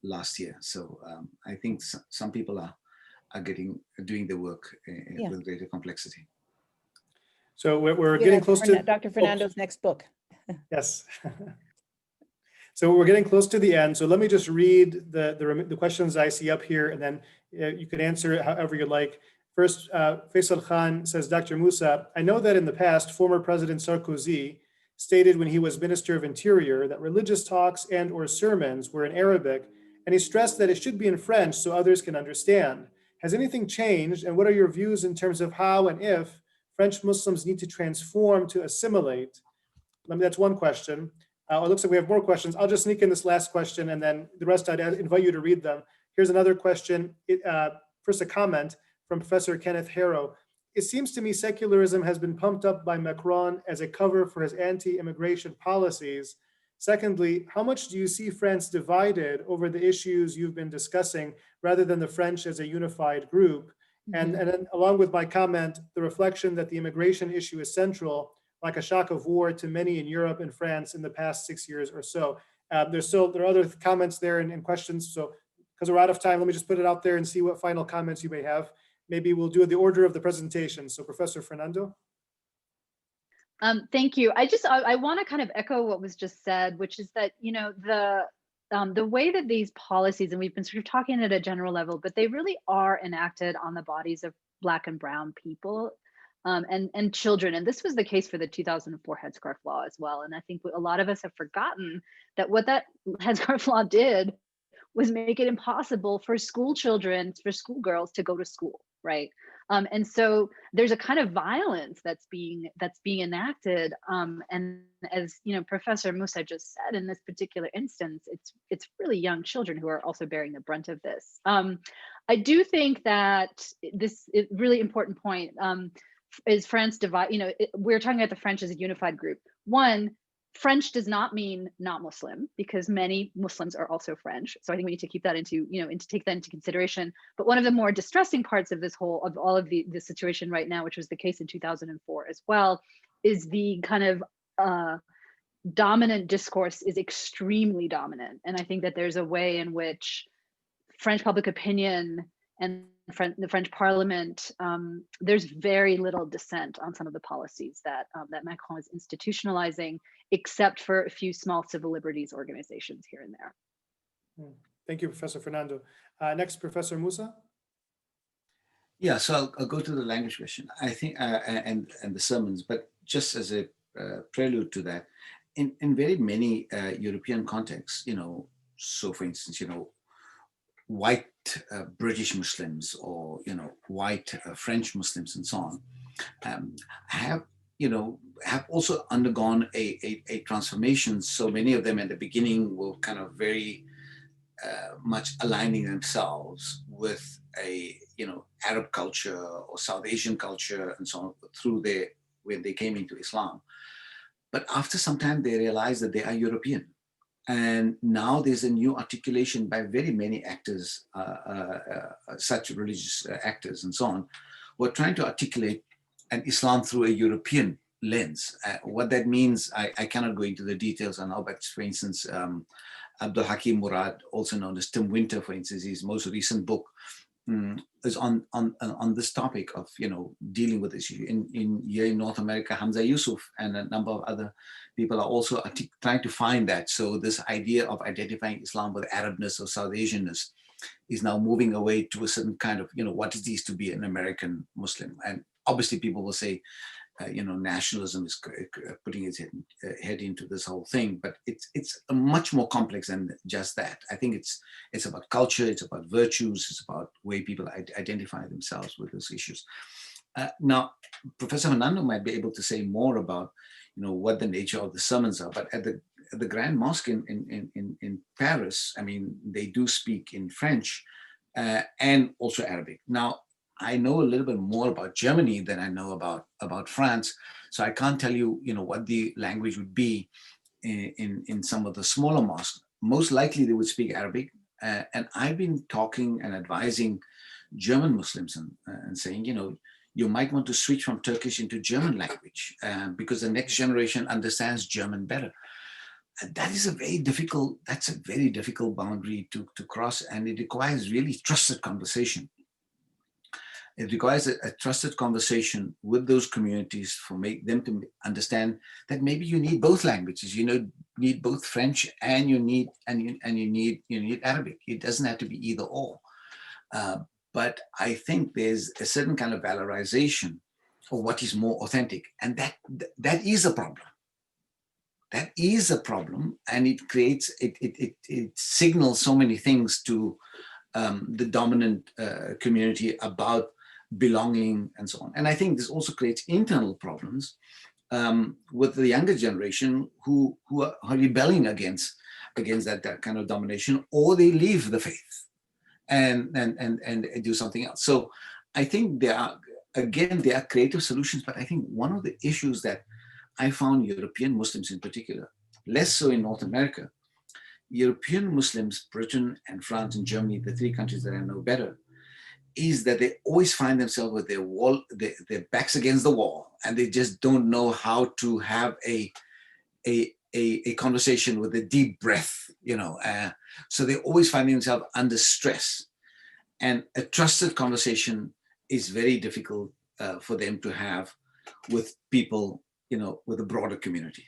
last year. So I think some people are doing the work with greater complexity. So we're getting close to Dr. Fernando's next book. Yes. So we're getting close to the end. So let me just read the questions I see up here, and then you can answer it however you like. First, Faisal Khan says, Dr. Moosa, I know that in the past, former President Sarkozy stated when he was Minister of Interior that religious talks and or sermons were in Arabic, and he stressed that it should be in French so others can understand. Has anything changed, and what are your views in terms of how and if French Muslims need to transform to assimilate? That's one question. It looks like we have more questions. I'll just sneak in this last question, and then the rest I'd invite you to read them. Here's another question. First, a comment from Professor Kenneth Harrow. It seems to me secularism has been pumped up by Macron as a cover for his anti-immigration policies. Secondly, how much do you see France divided over the issues you've been discussing rather than the French as a unified group? And then along with my comment, the reflection that the immigration issue is central, like a shock of war to many in Europe and France in the past 6 years or so. There are other comments there and questions. So because we're out of time, let me just put it out there and see what final comments you may have. Maybe we'll do the order of the presentation. So Professor Fernando. Thank you. I want to kind of echo what was just said, which is that, you know, the way that these policies, and we've been sort of talking at a general level, but they really are enacted on the bodies of Black and brown people and children. And this was the case for the 2004 headscarf law as well. And I think a lot of us have forgotten that what that headscarf law did was make it impossible for school children, for schoolgirls to go to school, right? And so there's a kind of violence that's being enacted. And as you know, Professor Moosa just said, in this particular instance, it's really young children who are also bearing the brunt of this. I do think that this is really important point is France divide. You know, we're talking about the French as a unified group. One, French does not mean not Muslim, because many Muslims are also French. So I think we need to keep that take that into consideration. But one of the more distressing parts of all of the situation right now, which was the case in 2004 as well, is the kind of dominant discourse is extremely dominant. And I think that there's a way in which French public opinion and the French Parliament, there's very little dissent on some of the policies that Macron is institutionalizing, except for a few small civil liberties organizations here and there. Thank you, Professor Fernando. Next, Professor Moosa. Yeah, so I'll go to the language question. I think, and the sermons, but just as a prelude to that, in very many European contexts, you know, so for instance, you know, white British Muslims or, you know, white French Muslims and so on have also undergone a transformation. So many of them at the beginning were kind of very much aligning themselves with a, you know, Arab culture or South Asian culture and so on when they came into Islam. But after some time, they realized that they are European. And now there's a new articulation by very many actors, such religious actors and so on, who are trying to articulate an Islam through a European lens. What that means, I cannot go into the details on how, but for instance, Abdul Hakim Murad, also known as Tim Winter, for instance, his most recent book is on this topic of, you know, dealing with this issue. Here in North America, Hamza Yusuf and a number of other people are also trying to find that. So this idea of identifying Islam with Arabness or South Asianness is now moving away to a certain kind of, you know, what it is to be an American Muslim. And obviously people will say, you know, nationalism is putting its head into this whole thing, but it's much more complex than just that. I think it's about culture, it's about virtues, it's about the way people identify themselves with those issues. Now, Professor Fernando might be able to say more about, you know, what the nature of the sermons are, but at the Grand Mosque in Paris, I mean, they do speak in French and also Arabic. Now, I know a little bit more about Germany than I know about France, so I can't tell you, you know, what the language would be in some of the smaller mosques. Most likely they would speak Arabic, and I've been talking and advising German Muslims and saying, you know, you might want to switch from Turkish into German language because the next generation understands German better. And that is a very difficult boundary to cross, and it requires really trusted conversation. It requires a trusted conversation with those communities for them to understand that maybe you need both languages. You need both French and you need Arabic. It doesn't have to be either or. But I think there's a certain kind of valorization of what is more authentic, and that is a problem. That is a problem, and it creates it signals so many things to the dominant community about belonging and so on. And I think this also creates internal problems with the younger generation who are rebelling against that kind of domination, or they leave the faith and do something else. So I think there are creative solutions, but I think one of the issues that I found European Muslims in particular, less so in North America, European Muslims, Britain and France and Germany, the three countries that I know better, is that they always find themselves with their backs against the wall, and they just don't know how to have a conversation with a deep breath, so they always find themselves under stress, and a trusted conversation is very difficult for them to have with people, with a broader community.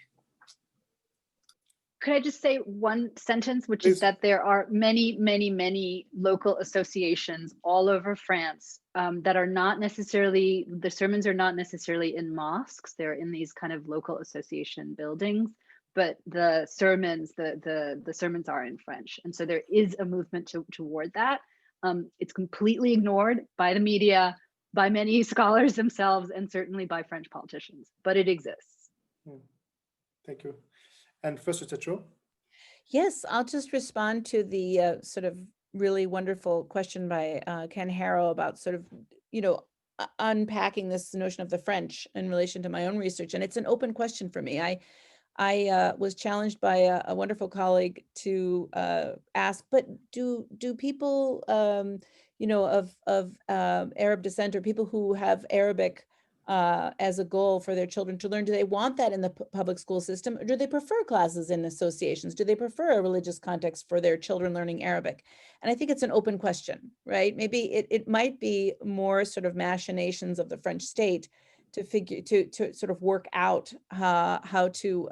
Could I just say one sentence, which Please. is that there are many, many, many local associations all over France that are not necessarily, the sermons are not necessarily in mosques. They're in these kind of local association buildings, but the sermons, the sermons are in French. And so there is a movement toward that. It's completely ignored by the media, by many scholars themselves, and certainly by French politicians, but it exists. Thank you. And Professor Tetreault? Yes, I'll just respond to the sort of really wonderful question by Ken Harrow about sort of, unpacking this notion of the French in relation to my own research. And it's an open question for me. I was challenged by a wonderful colleague to ask, but do people, of Arab descent, or people who have Arabic as a goal for their children to learn, do they want that in the public school system, or do they prefer classes in associations? Do they prefer a religious context for their children learning Arabic? And I think it's an open question, right? Maybe it might be more sort of machinations of the French state to sort of work out how to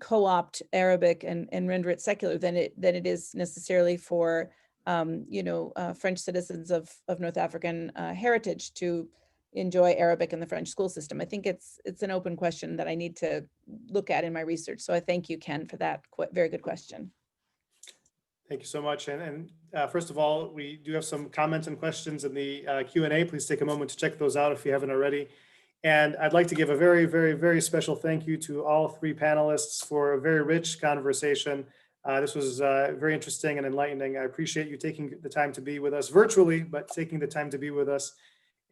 co-opt Arabic and render it secular than it is necessarily for French citizens of North African heritage to enjoy Arabic in the French school system. I think it's an open question that I need to look at in my research. So I thank you, Ken, for that very good question. Thank you so much. And first of all, we do have some comments and questions in the Q&A. Please take a moment to check those out if you haven't already. And I'd like to give a very, very, very special thank you to all three panelists for a very rich conversation. This was very interesting and enlightening. I appreciate you taking the time to be with us virtually, but taking the time to be with us.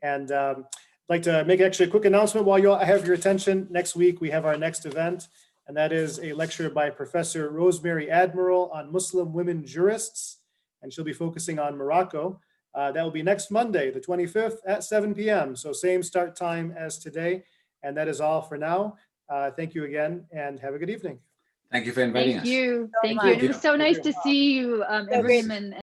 And I'd like to make actually a quick announcement while you all have your attention. Next week, we have our next event, and that is a lecture by Professor Rosemary Admiral on Muslim women jurists, and she'll be focusing on Morocco. That will be next Monday, the 25th at 7 p.m. So same start time as today. And that is all for now. Thank you again, and have a good evening. Thank you for inviting us. Thank you. so Thank much. you. And it was so nice to see you, Ebrahim and